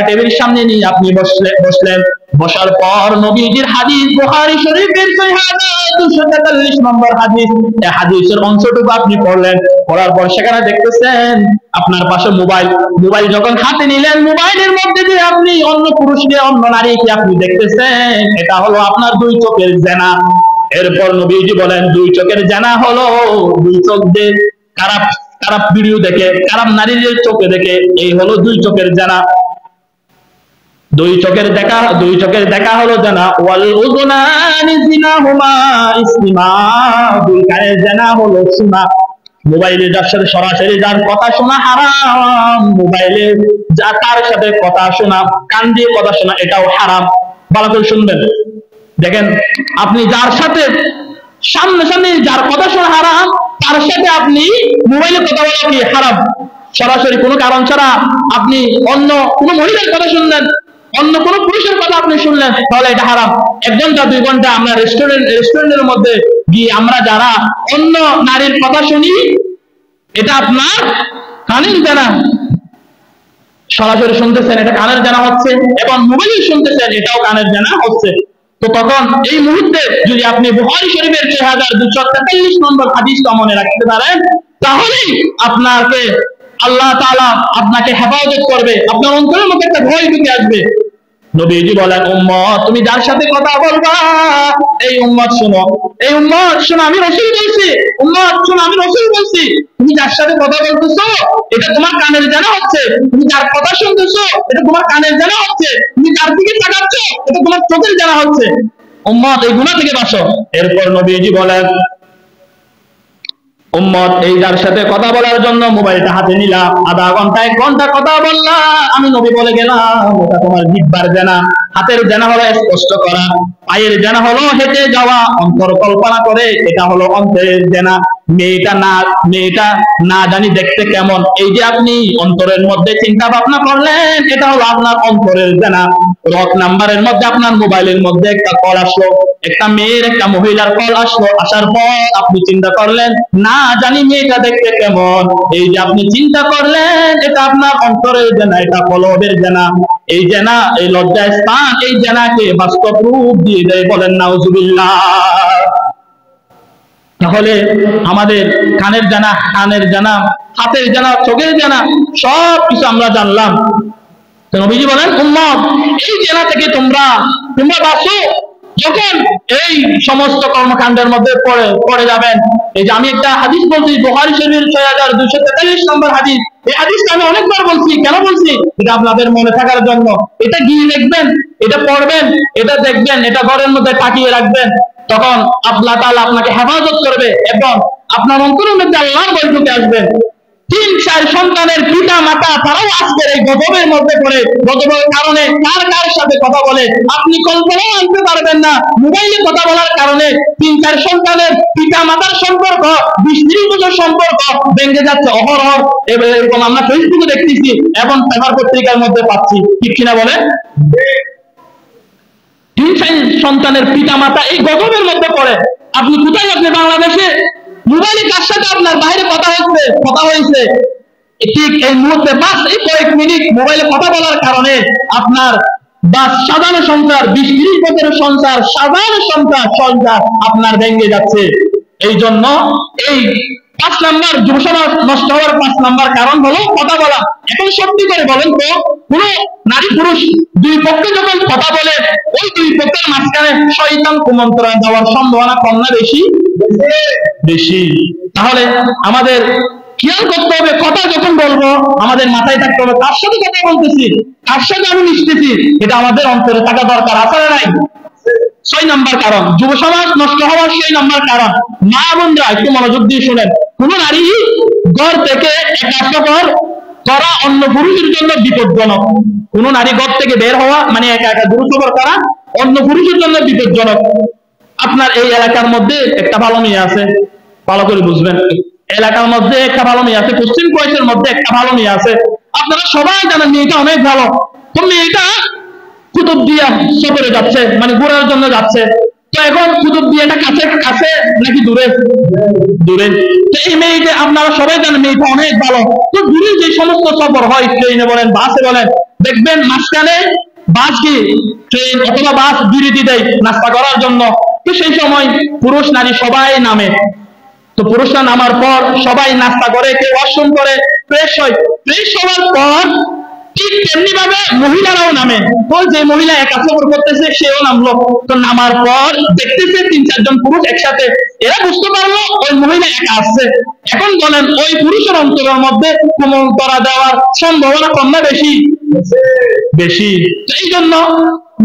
Speaker 1: টেবিল সামনে নিয়ে আপনি বসলেন, বসার পর নবীজির হাদিস, বুখারী শরীফের ৬,২৪৩ নম্বর হাদিস, এই হাদিসের অংশটুকু আপনি পড়লেন, পড়ার পর সেখানে দেখতেছেন আপনার পাশে মোবাইল যখন হাতে নিলেন, মোবাইলের মধ্যে যে আপনি অন্য পুরুষকে, অন্য নারীকে আপনি দেখতেছেন, এটা হলো আপনার দুই চোখের জেনা। এরপর নবীজি বলেন, দুই চোখের জেনা হলো দুই চোখ যে খারাপ ভিডিও দেখে, খারাপ নারীর চোখে দেখে, এই হলো দুই চোখের জানা। দুই চোখের দেখা হলো জানা। ওয়াল উযুনানি জিনাহুমা ইসতিমা, দুই কানের জানা হলো শোনা। মোবাইলে যার সাথে সরাসরি যার কথা শোনা হারাম, মোবাইলে তার সাথে কথা শোনা, কান দিয়ে কথা শোনা, এটাও হারাম। ভালো করে শুনবেন, দেখেন আপনি যার সাথে সামনাসামনি যার কথা শোনা হারাম, তার সাথে আপনি মোবাইলে কথা বলা কি হারাম। সরাসরি কোনো কারণ ছাড়া আপনি অন্য কোনো মহিলার কথা শুনলেন, অন্য কোনো পুরুষের কথা আপনি শুনলেন, তাহলে এটা হারাম। 1 ঘন্টা 2 ঘন্টা আমরা রেস্টুরেন্টের মধ্যে গিয়ে আমরা যারা অন্য নারীর কথা শুনি, এটা আপনার কানের জানা। সরাসরি শুনতেছেন, এটা কানের জানা হচ্ছে, এবং মোবাইলে শুনতেছেন, এটাও কানের জানা হচ্ছে। তো তখন এই মুহূর্তে যদি আপনি বুখারী শরীফের ৬,২৪৩ নম্বর হাদিসটা মনে রাখতে পারেন, তাহলেই আপনাকে আল্লাহ তাআলা আপনাকে হেফাজত করবে, আপনার অন্তরের মধ্যে একটা ভয় ঢুকে আসবে। নবীজি বলেন, উম্মত তুমি যার সাথে কথা বলবা, এই উম্মত শোনো, আমি রাসূল বলছি, উম্মত শোনো, আমি রাসূল বলছি, তুমি যার সাথে কথা বলতেছো এটা তোমার কানের জানা হচ্ছে, তুমি যার কথা শুনতেছো এটা তোমার কানের জানা হচ্ছে, তুমি যার দিকে তাকাচ্ছ এটা তোমার চোখের জানা হচ্ছে। উম্মত এই গুনাহ থেকে বাঁচো। এরপর নবীজি বলেন, উম্মত এই যার সাথে কথা বলার জন্য মোবাইলটা হাতে নিলা, আধা ঘন্টা 1 ঘন্টা কথা বললা, আমি নবী বলে গেলাম ওটা তোমার জিহ্বার জানা। হাতের জানা হলো স্পষ্ট করা, পায়ের জানা হলো হেঁটে যাওয়া, অন্তর কল্পনা করে, এটা হলো অন্তরের জানা। মেয়েটা না জানি দেখতে কেমন, এই যে আপনি অন্তরের মধ্যে চিন্তা ভাবনা করলেন, এটা হলো আপনার অন্তরের জানা। রক নাম্বারের মধ্যে আপনার মোবাইলের মধ্যে একটা কল আসলো, একটা মেয়ের, একটা মহিলার কল আসলো, আসার পর আপনি চিন্তা করলেন না জানি মেয়েটা দেখতে কেমন, এই যে আপনি চিন্তা করলেন, এটা আপনার অন্তরের জানা, এটা কলবের জানা। এই জানা, এই লজ্জা স্থান, এই জানাকে বাস্তব রূপ দিয়ে দেয়, বলেন নাউজুবিল্লাহ। তাহলে আমাদের কানের জানা, হাতের জানা, চোখের জানা, সব কিছু আমরা জানলাম। তো নবীজি বলেন, উম্মত এই জানা থেকে তোমরা বাঁচো। যখন এই সমস্ত কর্মকাণ্ডের মধ্যে পড়ে যাবেন, এই যে আমি একটা হাদিস বলছি, বুখারী শরীফের ৬,২৪৩ নম্বর হাদিস, এই হাদিসটা আমি অনেকবার বলছি। কেন বলছি? এটা আপনাদের মনে থাকার জন্য। এটা গিয়ে দেখবেন, এটা পড়বেন, এটা দেখবেন, এটা ঘরের মধ্যে টাকিয়ে রাখবেন, তখন আল্লাহ তাআলা আপনাকে হেফাজত করবে এবং আপনার অন্তরের মধ্যে আল্লাহর ভয় ঢুকে আসবে। 3-4 সন্তানের পিতা মাতা তারাও আজকের এই গজবের মধ্যে পড়ে, গজবের কারণে কার সাথে কথা বলে আপনি কল্পনাও আনতে পারবেন না। মোবাইলে কথা বলার কারণে 3-4 সন্তানের পিতা মাতার সম্পর্ক, 20-30 বছর সম্পর্ক ভেঙে যাচ্ছে অহরহ। এরকম আমরা ফেসবুকে দেখতেছি এবং পেপার পত্রিকার মধ্যে পাচ্ছি, ঠিক কিনা বলে? 3-4 সন্তানের পিতা মাতা এই গজবের মধ্যে পড়ে। আপনি কোথায়? আপনি বাংলাদেশে মোবাইলে কার সাথে আপনার বাইরে কথা হয়েছে, ঠিক এই মুহূর্তে বাস এই কয়েক মিনিট মোবাইলে কথা বলার কারণে আপনার বাস সাধারণ সংসার, 20-30 বছরের সংসার, সাধারণ সংসার আপনার ভেঙে যাচ্ছে। এই জন্য এই পাঁচ নাম্বার যুব সমাজ নষ্ট হওয়ার 5 নাম্বার কারণ হলো কথা বলা। এখন সত্যি করে বলেন তো, কোন নারী পুরুষ দুই পক্ষে যখন কথা বলে, ওই দুই পক্ষের মাঝখানে শয়তান কুমন্ত্রণা দেওয়ার সম্ভাবনা কম না বেশি? বেশি। তাহলে আমাদের খেয়াল করতে হবে, কথা যখন বলবো আমাদের মাথায় থাকতে হবে কার সাথে কথা বলতেছি, কার সাথে আমি মিশতেছি, এটা আমাদের অন্তরে থাকা দরকার, আছে না নাই? 6 নাম্বার কারণ যুব সমাজ নষ্ট হওয়ার 6 নাম্বার কারণ, মা বোনরা একটু মনোযোগ দিয়ে শুনেন, কোন নারী ঘর থেকে একা সফর করা অন্য পুরুষের জন্য বিপজ্জনক। কোন নারী ঘর থেকে বের হওয়া মানে একা একা দূর সফর করা অন্য পুরুষের জন্য বিপজ্জনক। আপনার এই এলাকার মধ্যে একটা ভালো মেয়ে আছে, ভালো করে বুঝবেন, এলাকার মধ্যে একটা ভালো মেয়ে আছে, পশ্চিম কোয়েসের মধ্যে একটা ভালো মেয়ে আছে, আপনারা সবাই জানেন মেয়েটা অনেক ভালো। তো মেয়েটা কুতুবদিয়া সফরে যাচ্ছে, মানে ঘোরার জন্য যাচ্ছে। তো এখন কুতুবদিয়াটা কাছে কাছে নাকি দূরে? দূরে। তো এই মেয়েটা আপনারা সবাই জানেন মেয়েটা অনেক ভালো। তো দূরে যে সমস্ত সফর হয়, ট্রেনে বলেন বাসে বলেন, দেখবেন মাঝখানে বাস কি ট্রেন অথবা বাস বিরতি দেয় নাস্তা করার জন্য। তো সেই সময় পুরুষ নারী সবাই নামে। তো পুরুষরা নামার পর সবাই নাস্তা করে, কেউ ওয়াশরুম করে, ফ্রেশ হয়। ফ্রেশ হওয়ার পর ঠিক তেমনি ভাবে মহিলারাও নামে। তো যে মহিলা একা সফর করতেছে সেও নামলো। তো নামার পর দেখতেছে 3-4 জন পুরুষ একসাথে, এরা বুঝতে পারলো ওই মহিলা একা আসছে। এখন বলেন ওই পুরুষের অন্তরের মধ্যে কুমন্ত্রণা দেওয়ার সম্ভাবনা কম না বেশি? বেশি। তো এই জন্য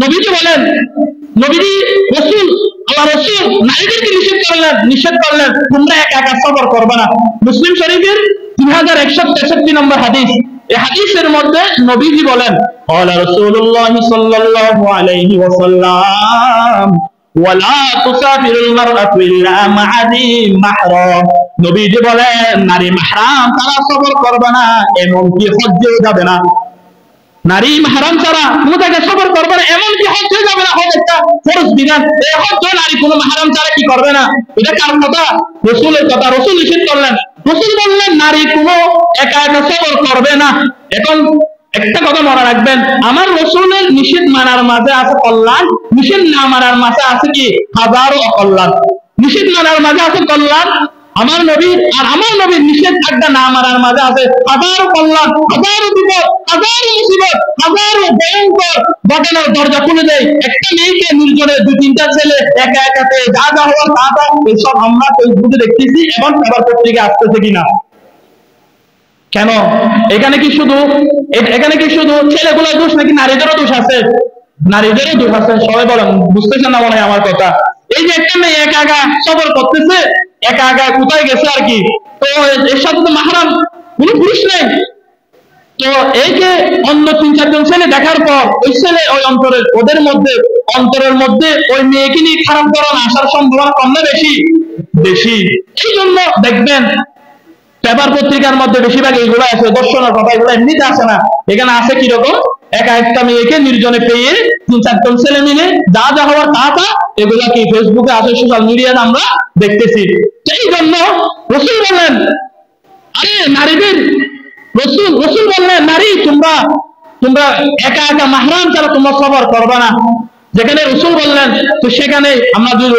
Speaker 1: নবীজি বলেন, নবীজি রাসূল আল্লাহ রাসূল নারীদেরকে নিষেধ করলেন তোমরা একা একা সফর করবে না। মুসলিম শরীফের 3163 নম্বর হাদিস। এই হাদিসের মধ্যে নবীজি বলেন, ক্বালা রাসূলুল্লাহ সাল্লাল্লাহু আলাইহি ওয়াসাল্লাম ওয়ালা তুসাফিরুল মারআতু ইল্লা মা'a যি মাহরাম। নবীজি বলেন নারী মাহরাম তারা সফর করবে না, এমনকি হজ্জেও যাবে না। নারী মাহরাম ছাড়া কোথাকে সফর করবে না, এমনকি হজ্জে যাবে না। হজ একটা ফরজ বিধান, এই হজ্জে নারী কোনো মাহরাম ছাড়া কি করবে না? এটা কার কথা? রাসূলের কথা। রাসূল নিষেধ করলেন। রাসূল বললেন নারী কোনো একা একা সফর করবে না। এখন একটা কথা মনে রাখবেন, আমার রাসূলের নিষেধ মানার মাঝে আছে কল্যাণ, নিষেধ না মানার মাঝে আছে কি হাজারো অকল্যাণ। নিষেধ মানার মাঝে আছে কল্যাণ, আমার নবীর আর আমার নবীর নিষেধ আজ্ঞা না মানার মাঝে আছে হাজারো কল্যাণ, হাজারো বিপদ, হাজারো মুসিবত, হাজারো ভয়ঙ্কর ঘটনার দরজা খুলে দেয়। একটা মেয়েকে নির্জনে 2-3টা ছেলে একা একাতে যা যা হওয়ার তা তা এসব আমরা ফেসবুকে দেখতেছি এবং পেপার পত্রিকা আসতেছে কিনা। কেন? এখানে কি শুধু ছেলেগুলোর দোষ নাকি নারীদেরও দোষ আছে? নারীদেরও দোষ আছে। সবাই বলেন, বুঝতেছেন না মনে হয় আমার কথা? এই যে একটা মেয়ে একা একা সফর করতেছে, একা একা কোথায় গেছে আর কি, তো এর সাথে তো মাহরাম কোন পুরুষ নেই। তো এই যে অন্য 3-4 জন ছেলে দেখার পর ওই ছেলে ওই অন্তরের মধ্যে ওই মেয়েকে নিয়ে খারাপ ধারণা আসার সম্ভাবনা কম না বেশি? বেশি। এই জন্য দেখবেন পেপার পত্রিকার মধ্যে বেশিরভাগ এইগুলো আছে, দর্শনের কথা, এগুলো এমনিতে আসে না। এখানে আছে কিরকম, একা একটা মেয়েকে নির্জনে পেয়ে 3-4 জন ছেলে মিলে যা যা হওয়ার তা তা এগুলা কি ফেসবুকে আছে, সোশ্যাল মিডিয়াতে আমরা দেখতেছি। এই জন্য রাসূল বললেন, আরে নারীদের রাসূল বললেন নারী তোমরা একা একা মাহরাম ছাড়া তোমরা সফর করবে না। যেখানে রাসূল বললেন, তো সেখানে আমরা যদি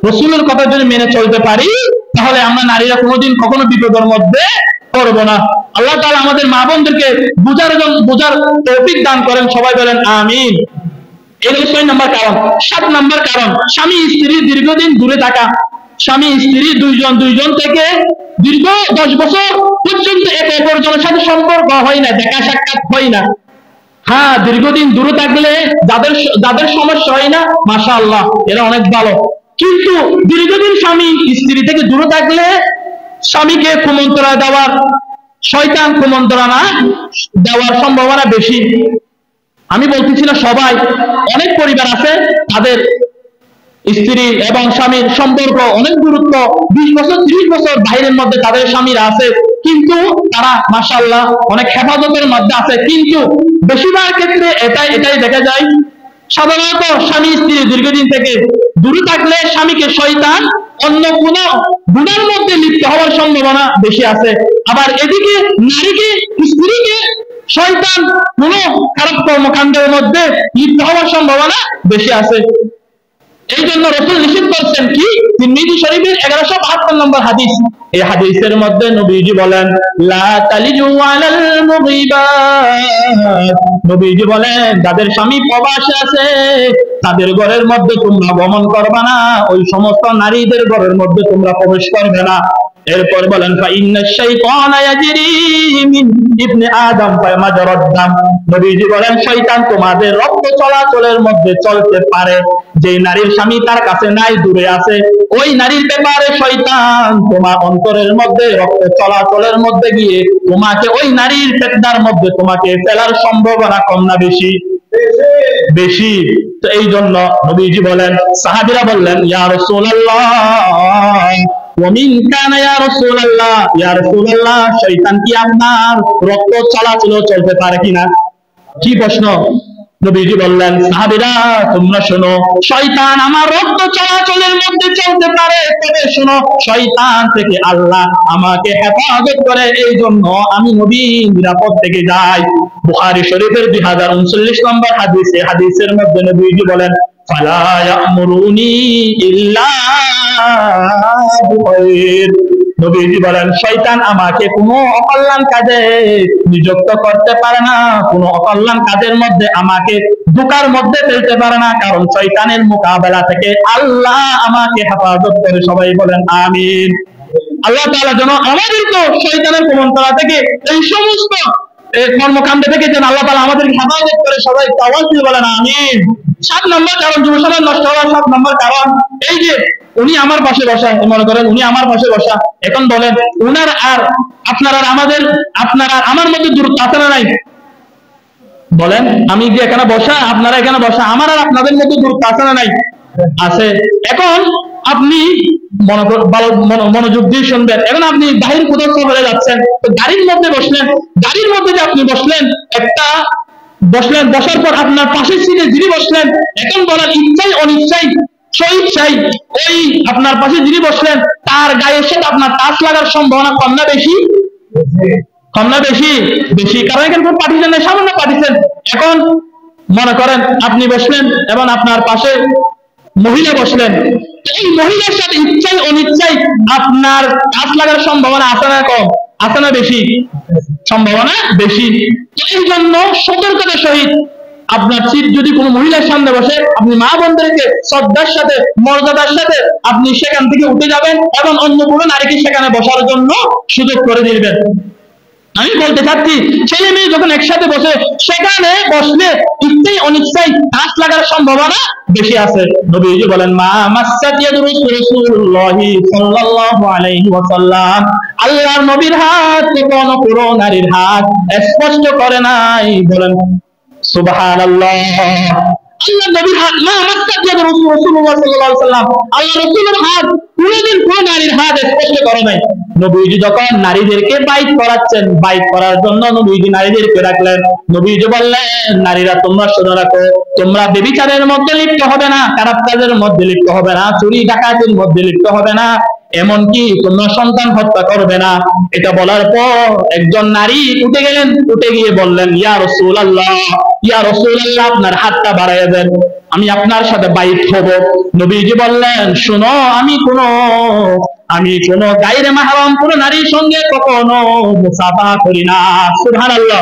Speaker 1: রাসূলের কথা যদি মেনে চলতে পারি, তাহলে আমরা নারীরা কোনোদিন কখনো বিপদের মধ্যে পড়ব না। আল্লাহ তাআলা আমাদের মা বোনদেরকে বুঝার তৌফিক দান করেন। সবাই বলেন আমিন। এই হলো 6 নম্বর কারণ। 7 নম্বর কারণ, স্বামী স্ত্রী দীর্ঘদিন দূরে থাকা। স্বামী স্ত্রী দুইজন থেকে দীর্ঘ 10 বছর পর্যন্ত একে অপরজনের সাথে সম্পর্ক হয় না, দেখা সাক্ষাৎ হয় না। হ্যাঁ, দীর্ঘদিন দূরে থাকলে যাদের সমস্যা হয় না, মাশাআল্লাহ এরা অনেক ভালো। কিন্তু দীর্ঘদিন স্বামী স্ত্রী থেকে দূরে থাকলে স্বামীকে কুমন্ত্রণা দেওয়ার, শয়তান কুমন্ত্রণা দেওয়ার সম্ভাবনা বেশি। আমি বলতেছি না সবাই, অনেক পরিবার আছে তাদের স্ত্রী এবং স্বামীর সম্পর্ক অনেক দূরত্ব, 20 বছর 30 বছর বাইরের মধ্যে তাদের স্বামীরা আছে, কিন্তু তারা মাশাআল্লাহ অনেক হেফাজতের মধ্যে আছে। কিন্তু বেশিরভাগ ক্ষেত্রে এটাই দেখা যায়, সাধারণত স্বামী স্ত্রী দীর্ঘদিন থেকে দূরে থাকলে স্বামীকে শয়তান অন্য কোন গুনার মধ্যে লিপ্ত হওয়ার সম্ভাবনা বেশি আছে। আবার এদিকে নারীকে স্ত্রীকে শয়তান কোন খারাপ কর্মকাণ্ডের মধ্যে লিপ্ত হওয়ার সম্ভাবনা বেশি আছে। এই জন্য রাসূল নিষেধ করেছেন কি, তিরমিজি শরীফের 1172 নম্বর হাদিস, এই হাদিসের মধ্যে নবীজি বলেন লা তালিজু আলাল মুগিবাত, নবীজি বলেন যাদের স্বামী প্রবাসে আছে তাদের ঘরের মধ্যে তোমরা গমন করবে না, ওই সমস্ত নারীদের ঘরের মধ্যে তোমরা প্রবেশ করবে না। এরপর বলেন ফাইন্নাশ শাইতানা ইয়াজরি মিন ইবনে আদম ফামাজরাদ দাম, নবীজি বলেন শয়তান তোমাদের রক্ত চলাচলের মধ্যে চলতে পারে, যে নারীর স্বামী তার কাছে নাই, দূরে আছে, ওই নারীর ব্যাপারে শয়তান তোমার অন্তরের মধ্যে রক্ত চলাচলের মধ্যে গিয়ে তোমাকে ওই নারীর পেটদার মধ্যে তোমাকে ফেলার সম্ভাবনা কম না বেশি? বেশি। তো এই জন্য নবীজি বলেন, সাহাবীরা বললেন ইয়া রাসূলুল্লাহ ওয়ামিন কানা ইয়া রাসূলুল্লাহ, ইয়া রাসূলুল্লাহ শয়তান কি আপনার রক্ত চলাচল চলতে পারে কিনা? কি প্রশ্ন? নবীজি বললেন সাহাবীরা তোমরা শোনো, শয়তান আমার রক্ত চলাচলের মধ্যে চলতে পারে, তবে শোনো শয়তান থেকে আল্লাহ আমাকে হেফাজত করে, এই জন্য আমি নবী নিরাপদ থেকে যাই। বুখারী শরীফের 2039 নম্বর হাদিস, এই হাদিসের মধ্যে নবীজি বলেন ফালা ইয়ামুরুনি ইল্লা বিখাইর, নবীজি বলেন শয়তান আমাকে কোনো অকল্যাণ কাজে নিযুক্ত করতে পারে না, কোনো অকল্যাণ কাজের মধ্যে আমাকে ধোঁকার মধ্যে ফেলতে পারে না, কারণ শয়তানের মোকাবেলা থেকে আল্লাহ আমাকে হেফাজত করে। সবাই বলেন আমিন। আল্লাহ তাআলা যেন আমাদেরকে শয়তানের কুমন্ত্রণা থেকে, এই সমস্ত কর্মকাণ্ড থেকে যেন আল্লাহ তাআলা আমাদেরকে হেফাজত করে। সবাই আওয়াজ দিয়ে বলেন আমিন। 7 নম্বর কারণ যুব সমাজ নষ্ট হওয়ার 7 নম্বর কারণ এই যে উনি আমার পাশে বসা, মনে করেন উনি আমার পাশে বসা, এখন বলেন উনার আর আপনার আর আমাদের, আপনার আর আমার মধ্যে দূরত্ব আছে না নাই? বলেন, আমি যে এখানে বসা, আপনারা এখানে বসা, আমার আর আপনাদের মধ্যে দূরত্ব আছে না নাই? আছে। এখন আপনি মনোযোগ দিয়ে শুনবেন, এখন আপনি বাহির কোথাও সফরে যাচ্ছেন, তো গাড়ির মধ্যে বসলেন, গাড়ির মধ্যে যে আপনি বসলেন, বসলেন, বসার পর আপনার পাশের সিটে যিনি বসলেন, এখন বলেন ইচ্ছাই অনিচ্ছাই স্বইচ্ছাই ওই আপনার পাশে যিনি বসলেন তার গায়ের সাথে আপনার টাচ লাগার সম্ভাবনা কম না বেশি? কম না বেশি? বেশি। কারণ এখানে খুব পাঠিয়েছেন না, সামান্য পাঠিয়েছেন। এখন মনে করেন আপনি বসলেন এবং আপনার পাশে মহিলা বসলেন, এই মহিলার সাথে ইচ্ছাই অনিচ্ছাই আপনার টাচ লাগার সম্ভাবনা আছে না কম? আছে না বেশি? সম্ভাবনা বেশি। তো এই জন্য সতর্কতার সহিত আপনার সিট যদি কোনো মহিলার সামনে বসে, আপনি মা বোনদেরকে শ্রদ্ধার সাথে মর্যাদার সাথে আপনি সেখান থেকে উঠে যাবেন এবং অন্য কোনো নারীকে সেখানে বসার জন্য সুযোগ করে দিবেন। আমি বলতে চাচ্ছি ছেলে মেয়ে যখন একসাথে বসে সেখানে বসলে ইচ্ছাই অনিচ্ছাই টাচ লাগার সম্ভাবনা বেশি আছে। নবীজি বলেন মা মাসসাত ইয়াদু রাসূলুল্লাহি সাল্লাল্লাহু আলাইহি ওয়াসাল্লাম, আল্লাহর নবীর হাত কোনো নারীর হাত স্পর্শ করে নাই। বলেন সুবহানাল্লাহ। আল্লাহ নবীর হাত মা মাসসাত ইয়াদু রাসূলুল্লাহ সাল্লাল্লাহু আলাইহি ওয়াসাল্লাম, আল্লাহ রাসূলের হাত কোনদিন কোন নারীর হাত স্পর্শ করে নাই। নবীজি যখন নারীদেরকে বাইত করাচ্ছেন, বাইত করার জন্য নবীজি নারীদেরকে রাখলেন। নবীজি বললেন নারীরা তোমরা শুনে রাখো, তোমরা ব্যভিচারের মধ্যে লিপ্ত হবে না, খারাপ কাজের মধ্যে লিপ্ত হবে না, চুরি ডাকাতির মধ্যে লিপ্ত হবে না, এমনকি তোমরা সন্তান হত্যা করবে না। এটা বলার পর একজন নারী উঠে গেলেন, উঠে গিয়ে বললেন ইয়া রাসূলুল্লাহ, ইয়া রাসূলুল্লাহ আপনার হাতটা বাড়াইয়া দেন, আমি আপনার সাথে বাইত হব। নবীজি বললেন শোনো, আমি কোনো গায়রে মাহরাম কোনো নারীর সঙ্গে কখনো মুসাফাহা করি না। সুবহানাল্লাহ।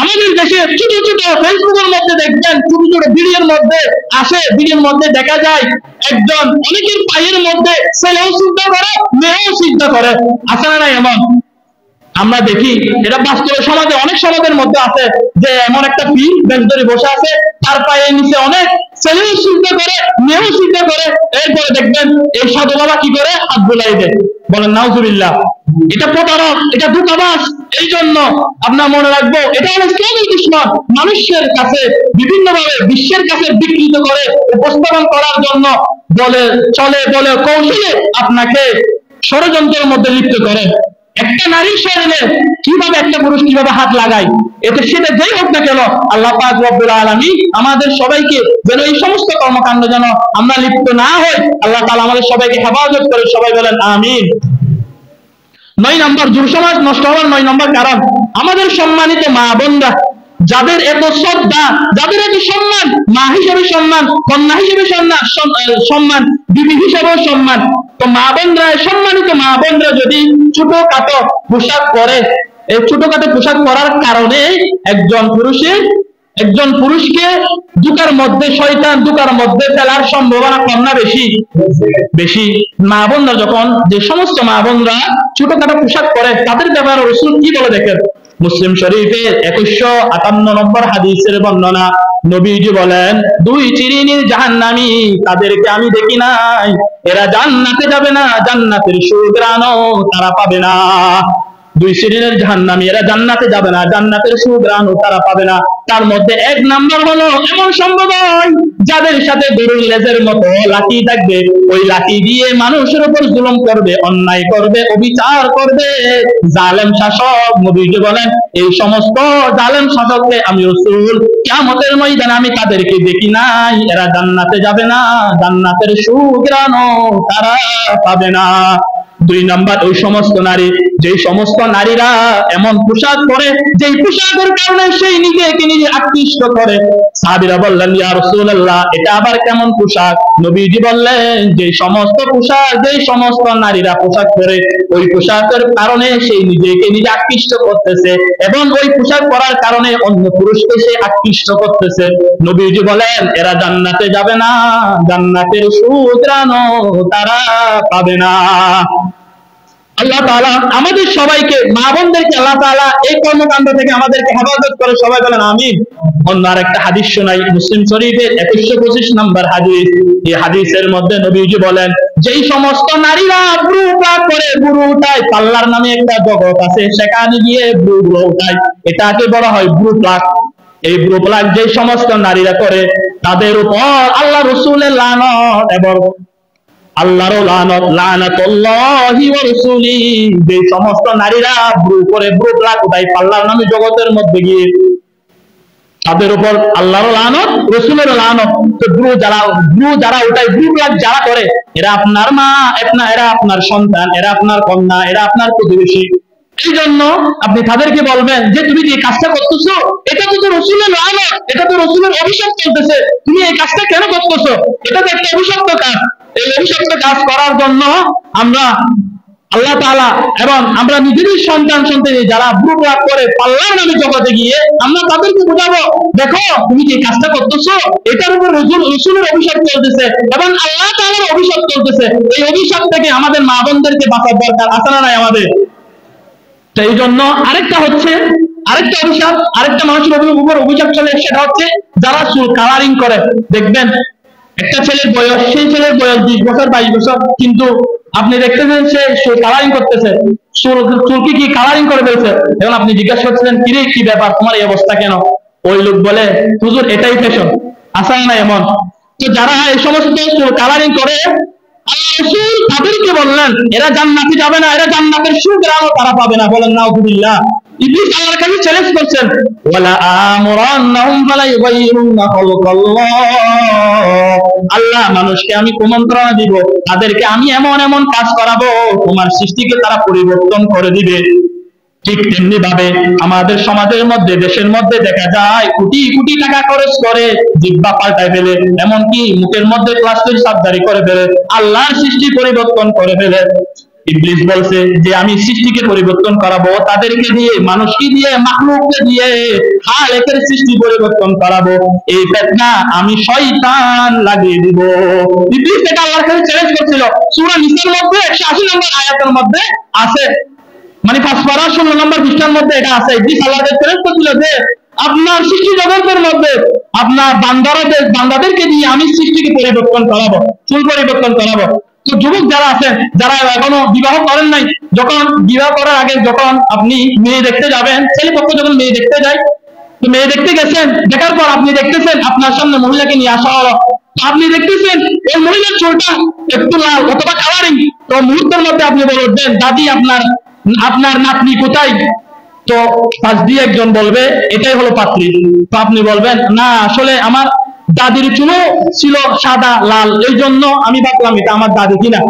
Speaker 1: আমাদের দেশে ছোট ছোট ফেসবুকের মধ্যে দেখবেন, ছোট ছোট ভিডিওর মধ্যে আসে, ভিডিওর মধ্যে দেখা যায় একজন অনেকের পায়ের মধ্যে ছেলেও সিজদা করে, মেয়েও সিজদা করে। আছে না নাই এমন? আমরা দেখি এটা বাস্তবে সমাজে, অনেক সমাজের মধ্যে আছে যে এমন একটা পীর বেশ ধরে বসে আছে, তার পায়ের নিচে অনেক ছেলেও সিজদা করে, মেয়েও সিজদা করে। এরপরে দেখবেন এই সাধু বাবা কি করে? হাত বুলাই দেয়। বলেন নাউজুবিল্লাহ। এটা প্রতারক, এটা ধোঁকাবাজ। এই জন্য আপনার মনে রাখবো, এটা হলো ইসলামের দুশমন। মানুষের কাছে বিভিন্ন ভাবে বিশ্বের কাছে বিকৃত করে উপস্থাপন করার জন্য বলে কৌশলে আপনাকে ষড়যন্ত্রের মধ্যে লিপ্ত করে। একটা নারীর শরীরে কিভাবে একটা পুরুষ কিভাবে হাত লাগায়, এতে সেটা যেই হোক না কেন, আল্লাহ পাক রব্বুল আলামিন আমাদের সবাইকে যেন এই সমস্ত কর্মকাণ্ড যেন আমরা লিপ্ত না হই, আল্লাহ তাআলা আমাদের সবাইকে হেফাজত করে। সবাই বলেন আমিন। 9 নম্বর, যুব সমাজ নষ্ট হওয়ার 9 নম্বর কারণ আমাদের সম্মানিত মা বোনরা যাদের এত শ্রদ্ধা, যাদের এত সম্মান, মা হিসেবে সম্মান, কন্যা হিসেবে সম্মান, বিবি হিসেবেও সম্মান, তো মা বোনরা, সম্মানিত মা বোনরা যদি ছোটখাটো পোশাক পরে, এই ছোটখাটো পোশাক পরার কারণে একজন পুরুষকে দুকার মধ্যে, শয়তান দুকার মধ্যে ফেলার সম্ভাবনা কম না বেশি? বেশি। মা বোনরা যখন, যে সমস্ত মা বোনরা ছোটখাটো পোশাক পরে, তাদের ব্যাপারে রাসূল কি বলে দেখেন। মুসলিম শরীফের 2158 নম্বর হাদিসের বর্ণনা, নবীজি বলেন, দুই চিরিনির জাহান্নামী, তাদেরকে আমি দেখি নাই, এরা জান্নাতে যাবে না, জান্নাতের সুঘ্রাণও তারা পাবে না। দুই শ্রেণীর জাহান্নামী, এরা জান্নাতে যাবে না, জান্নাতের সুঘ্রাণও তারা পাবে না। তার মধ্যে এক নাম্বার হলো, এমন সম্ভব হয় যাদের সাথে গরুর লেজের মতো লাঠি থাকবে, ওই লাঠি দিয়ে মানুষের উপর জুলুম করবে, অন্যায় করবে, অবিচার করবে, জালেম শাসক। নবীজি বলেন, এই সমস্ত জালেম শাসককে আমি রাসূল কিয়ামতের ময়দানে আমি তাদেরকে দেখি নাই, এরা জান্নাতে যাবে না, জান্নাতের সুঘ্রাণও তারা পাবে না। দুই নাম্বার, ওই সমস্ত নারী, যেই সমস্ত নারীরা এমন পোশাক পরে, যেই পোশাকের কারণে সেই নিজেকে নিজে আকৃষ্ট করে। সাহাবীরা বললেন, ইয়া রাসূলুল্লাহ, এটা আবার কেমন পোশাক? নবীজি বললেন, যেই সমস্ত পোশাক, যেই সমস্ত নারীরা পোশাক পরে, ওই পোশাকের কারণে সেই নিজেকে নিজে আকৃষ্ট করতেছে, এবং ওই পোশাক পরার কারণে অন্য পুরুষকে সে আকৃষ্ট করতেছে। নবীজি বলেন, এরা জান্নাতে যাবে না, জান্নাতের সুঘ্রাণও তারা পাবে না। আল্লাহ তাআলা আমাদের সবাইকে, মা বোনদেরকে আল্লাহ তাআলা এই কর্মকাণ্ড থেকে আমাদেরকে হেফাজত করে, সবাই বলেন আমিন। অন্য আরেকটা হাদিস শোনাই, মুসলিম শরীফের 2125 নম্বর হাদিস। এই হাদিসের মধ্যে নবীজি বলেন, যেই সমস্ত নারীরা ব্রু প্লাক করে, ব্রু উঠায়, পার্লার নামে একটা জগৎ আছে, সেখানে গিয়ে ব্রু উঠায়, এটাকে বলা হয় ব্রু প্লাক। এই ব্রু প্লাক যে সমস্ত নারীরা করে, তাদের উপর আল্লাহ রাসূলের লানত এবং আল্লাহর লানত, লানাতুল্লাহি ওয়া রাসূলিহি। যে সমস্ত নারীরা ব্রু করে, ব্রু প্লাক উঠায়, পার্লার নামে জগতের মধ্যে গিয়ে, তাদের উপর আল্লাহর লানত, রাসূলের লানত। তো ব্রু যারা উঠায়, ব্রু প্লাক যারা করে, এরা আপনার মা, এরা আপনার সন্তান, এরা আপনার কন্যা, এরা আপনার প্রতিবেশী। এই জন্য আপনি তাদেরকে বলবেন যে, তুমি যে কাজটা করতেছো, এটা তো রাসূলের লানত, এটা তো রাসূলের অভিশাপ চলতেছে, তুমি এই কাজটা কেন করতেছো? এটা তো একটা অভিশপ্ত কাজ। এই অভিশপ্ত কাজ করার জন্য আমরা আল্লাহ তাআলা এবং আমরা নিজেদের সন্তান সন্ততি যারা ব্রু প্লাক করে পাল্লার নামে জগতে গিয়ে, আমরা তাদেরকে বোঝাবো, দেখো তুমি যে কাজটা করতেছো, এটার উপর রাসূলের অভিশাপ চলতেছে এবং আল্লাহ তাআলার অভিশাপ চলতেছে। এই অভিশাপ থেকে আমাদের মা বোনদেরকে বাঁচার দরকার আছে না নাই আমাদের? সেই জন্য আরেকটা অভিশাপ, আরেকটা মানুষের উপর অভিশাপ চলে, সেটা হচ্ছে যারা চুল কালারিং করে। দেখবেন একটা ছেলের বয়স, সেই ছেলের বয়স 20 বছর 22 বছর, কিন্তু আপনি দেখতেছেন সে চুল কালারিং করতেছে, চুলকে কি কালারিং করে ফেলছে। এখন আপনি জিজ্ঞাসা করছিলেন, কিরে কি ব্যাপার, তোমার এই অবস্থা কেন? ওই লোক বলে, হুজুর এটাই ফ্যাশন। আসলে না এমন। তো যারা এই সমস্ত চুল কালারিং করে, আল্লাহ রাসূল তাদেরকে বললেন, এরা জান্নাতে যাবে না, এরা জান্নাতের সুঘ্রাণও তারা পাবে না। বলেন নাউযুবিল্লাহ। ইবলিস আল্লাহর কাছে চ্যালেঞ্জ করছেন, ওয়ালা আমরান্নাহুম ফালা ইউগাইয়িরুন্না খালকাল্লাহ। আল্লাহ মানুষকে আমি কুমন্ত্রণা দিব, তাদেরকে আমি এমন এমন কাজ করাবো, তোমার সৃষ্টিকে তারা পরিবর্তন করে দিবে। ঠিক তেমনি ভাবে আমাদের সমাজের মধ্যে, দেশের মধ্যে দেখা যায় কোটি কোটি টাকা খরচ করে জিহ্বা পাল্টায় ফেলে, এমনকি মুখের মধ্যে প্লাস্টিক সার্জারি করে ফেলে, আল্লাহর সৃষ্টি পরিবর্তন করে ফেলে। ইবলিস বলছে যে আমি সৃষ্টিকে পরিবর্তন করাবো, তাদেরকে দিয়ে, মানুষকে দিয়ে, মাখলুককে দিয়ে খালেকের সৃষ্টি পরিবর্তন করাবো। এই ফিতনা আমি শয়তান লাগিয়ে দিব। ইবলিস এটা আল্লাহর কাছে চ্যালেঞ্জ করছিল। সূরা নিসার মধ্যে 180 নম্বর আয়াতের মধ্যে আছে, মানে 5 পারা 16 নম্বর পৃষ্ঠার মধ্যে এটা আছে। ইবলিস আল্লাহকে চ্যালেঞ্জ করছিল যে, আপনার সৃষ্টি জগতের মধ্যে আপনার বান্দাদেরকে দিয়ে আমি সৃষ্টিকে পরিবর্তন করাবো, চুল পরিবর্তন করাবো। তো যুবক যারা আছেন, যারা এখনো বিবাহ করেন নাই, যখন বিবাহ করার আগে যখন আপনি মেয়ে দেখতে যাবেন, ছেলে পক্ষ যখন মেয়ে দেখতে যায়, তো মেয়ে দেখতে গেছেন, দেখার পর আপনি দেখতেছেন আপনার সামনে মহিলাকে নিয়ে আসা হলো, তো আপনি দেখতেছেন এই মহিলার চুলটা একটু লাল অথবা কালারিং। তো মুহূর্তের মধ্যে আপনি বলবেন, দাদি আপনার নাতনি কোথায়? তো পাশ দিয়ে একজন বলবে, এটাই হলো পাত্রী। তো আপনি বলবেন, না আসলে আমার দাদির চুলও ছিল সাদা লাল, এই জন্য আমি ভাবলাম এটা আমার দাদি কিনা।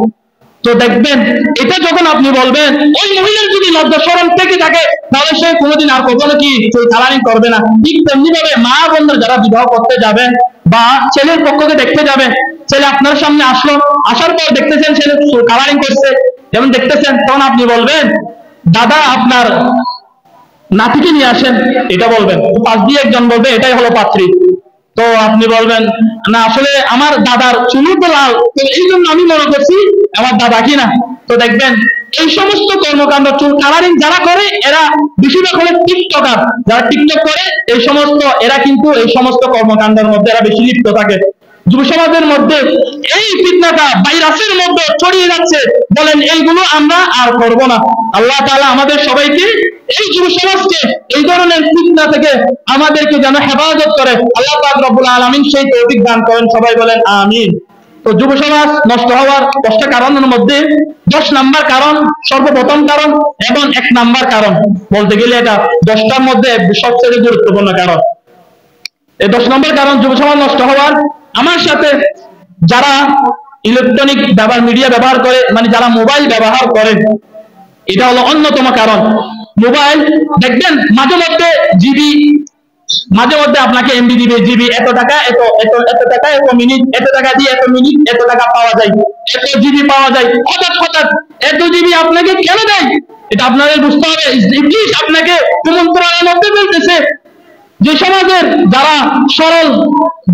Speaker 1: তো দেখবেন এটা যখন আপনি বলবেন, ওই মহিলার যদি লজ্জা শরম থেকে থাকে তাহলে সে কোনোদিন আর কখনো কি কালারিং করবে না। ঠিক তেমনি ভাবে মা বোনদের যারা বিবাহ করতে যাবে বা ছেলের পক্ষকে দেখতে যাবে, ছেলে আপনার সামনে আসলো, আসার পর দেখতেছেন ছেলে কালারিং করছে, যেমন দেখতেছেন, তখন আপনি বলবেন দাদা আপনার নাতিকে নিয়ে আসেন, এটা বলবেন। পাশ দিয়ে একজন বলবে এটাই হলো পাত্রী। তো আপনি বলবেন না আসলে আমার দাদার চুল তো লাল, তো এই জন্য আমি মনে করছি আমার দাদা কিনা। তো দেখবেন এই সমস্ত কর্মকাণ্ড, চুল কালারিং যারা করে এরা বেশিরভাগ হলে টিকটকার, যারা টিকটক করে এই সমস্ত, এরা কিন্তু এই সমস্ত কর্মকাণ্ডের মধ্যে এরা বেশি লিপ্ত থাকে। যুব সমাজের মধ্যে এই ফিতনাটা ভাইরাসের মধ্যে ছড়িয়ে যাচ্ছে, বলেন এইগুলো আমরা আর করব না। আল্লাহ তাআলা আমাদের সবাইকে, এই যুব সমাজকে এই ধরনের ফিতনা থেকে আমাদেরকে যেন হেফাজত করে আল্লাহ পাক রব্বুল আলামিন সেই তৌফিক দান করেন, সবাই বলেন আমিন। তো যুব সমাজ নষ্ট হওয়ার 10টা কারণের মধ্যে 10 নাম্বার কারণ, সর্বপ্রথম কারণ এবং 1 নাম্বার কারণ বলতে গেলে এটা 10টার মধ্যে সবচেয়ে গুরুত্বপূর্ণ কারণ। এই 10 নম্বর কারণ যুব সমাজ নষ্ট হওয়ার, আমার সাথে যারা ইলেকট্রনিক মিডিয়া ব্যবহার করে, মানে যারা মোবাইল ব্যবহার করে, এটা হলো অন্যতম কারণ। মোবাইল দেখবেন মাঝে মধ্যে জিবি, মাঝে মধ্যে আপনাকে এমবি দিবে, জিবি এত টাকা, এত এত এত টাকা, এত মিনিট, এত টাকা দিয়ে এত মিনিট, এত টাকা পাওয়া যায়, এত জিবি পাওয়া যায়। হঠাৎ হঠাৎ এত জিবি আপনাকে কেন দেয়? এটা আপনাদের বুঝতে হবে। ইবলিস আপনাকে কুমন্ত্রণার মধ্যে ফেলতেছে। যে সমাজের যারা সরল,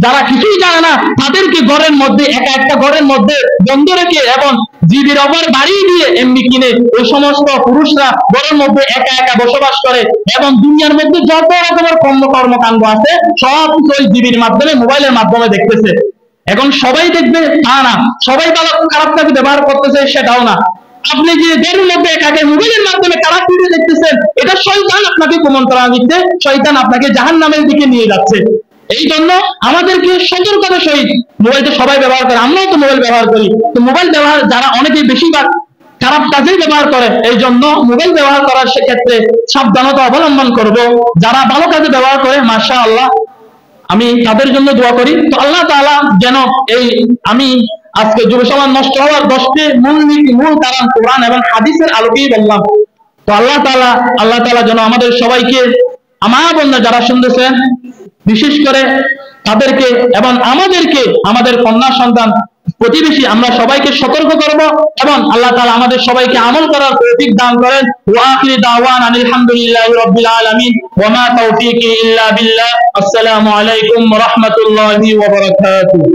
Speaker 1: যারা কিছুই জানে না, তাদেরকে ঘরের মধ্যে, একটা ঘরের মধ্যে বন্ধ রেখে এবং জিবির ওপর বাড়িয়ে দিয়ে এমনি কিনে ওই সমস্ত পুরুষরা ঘরের মধ্যে একা একা বসবাস করে এবং দুনিয়ার মধ্যে যত রকমের কর্মকাণ্ড আছে সব কিছু ওই জিবির মাধ্যমে, মোবাইলের মাধ্যমে দেখতেছে। এখন সবাই দেখবে তা না, সবাই ভালো খারাপ কাজে ব্যবহার করতেছে সেটাও না। আপনি যে ঘরের মধ্যে একাকে মোবাইলের মাধ্যমে খারাপ ভিডিও দেখতেছেন, এটা শয়তান আপনাকে কুমন্ত্রণা দিচ্ছে, শয়তান আপনাকে জাহান্নামের দিকে নিয়ে যাচ্ছে। এই জন্য আমাদেরকে সতর্কতার সহিত, মোবাইল তো সবাই ব্যবহার করে, আমরাও তো মোবাইল ব্যবহার করি, তো মোবাইল ব্যবহার যারা অনেকে বেশিরভাগ খারাপ কাজেই ব্যবহার করে, এই জন্য মোবাইল ব্যবহার করার ক্ষেত্রে সাবধানতা অবলম্বন করব। যারা ভালো কাজে ব্যবহার করে মাশাআল্লাহ আমি তাদের জন্য দোয়া করি। তো আল্লাহ তাআলা যেন এই, আমি আজকে যুব সমাজ নষ্ট হওয়ার 10টি মূল কারণ কোরআন এবং হাদিসের আলোকেই বললাম। তো আল্লাহ তাআলা যেন আমাদের সবাইকে, আমার বন্ধু যারা শুনতেছেন বিশেষ করে তাদেরকে এবং আমাদেরকে, আমাদের কন্যা সন্তান, প্রতিবেশী, আমরা সবাইকে সতর্ক করব এবং আল্লাহ তাআলা আমাদের সবাইকে আমল করার তৌফিক দান করেন। ওয়া আখিরু দাওয়ানা আলহামদুলিল্লাহি রাব্বিল আলামিন ওয়া মা তাওফীকি ইল্লা বিল্লাহ। আসসালামু আলাইকুম ওয়া রাহমাতুল্লাহি ওয়া বারাকাতুহু।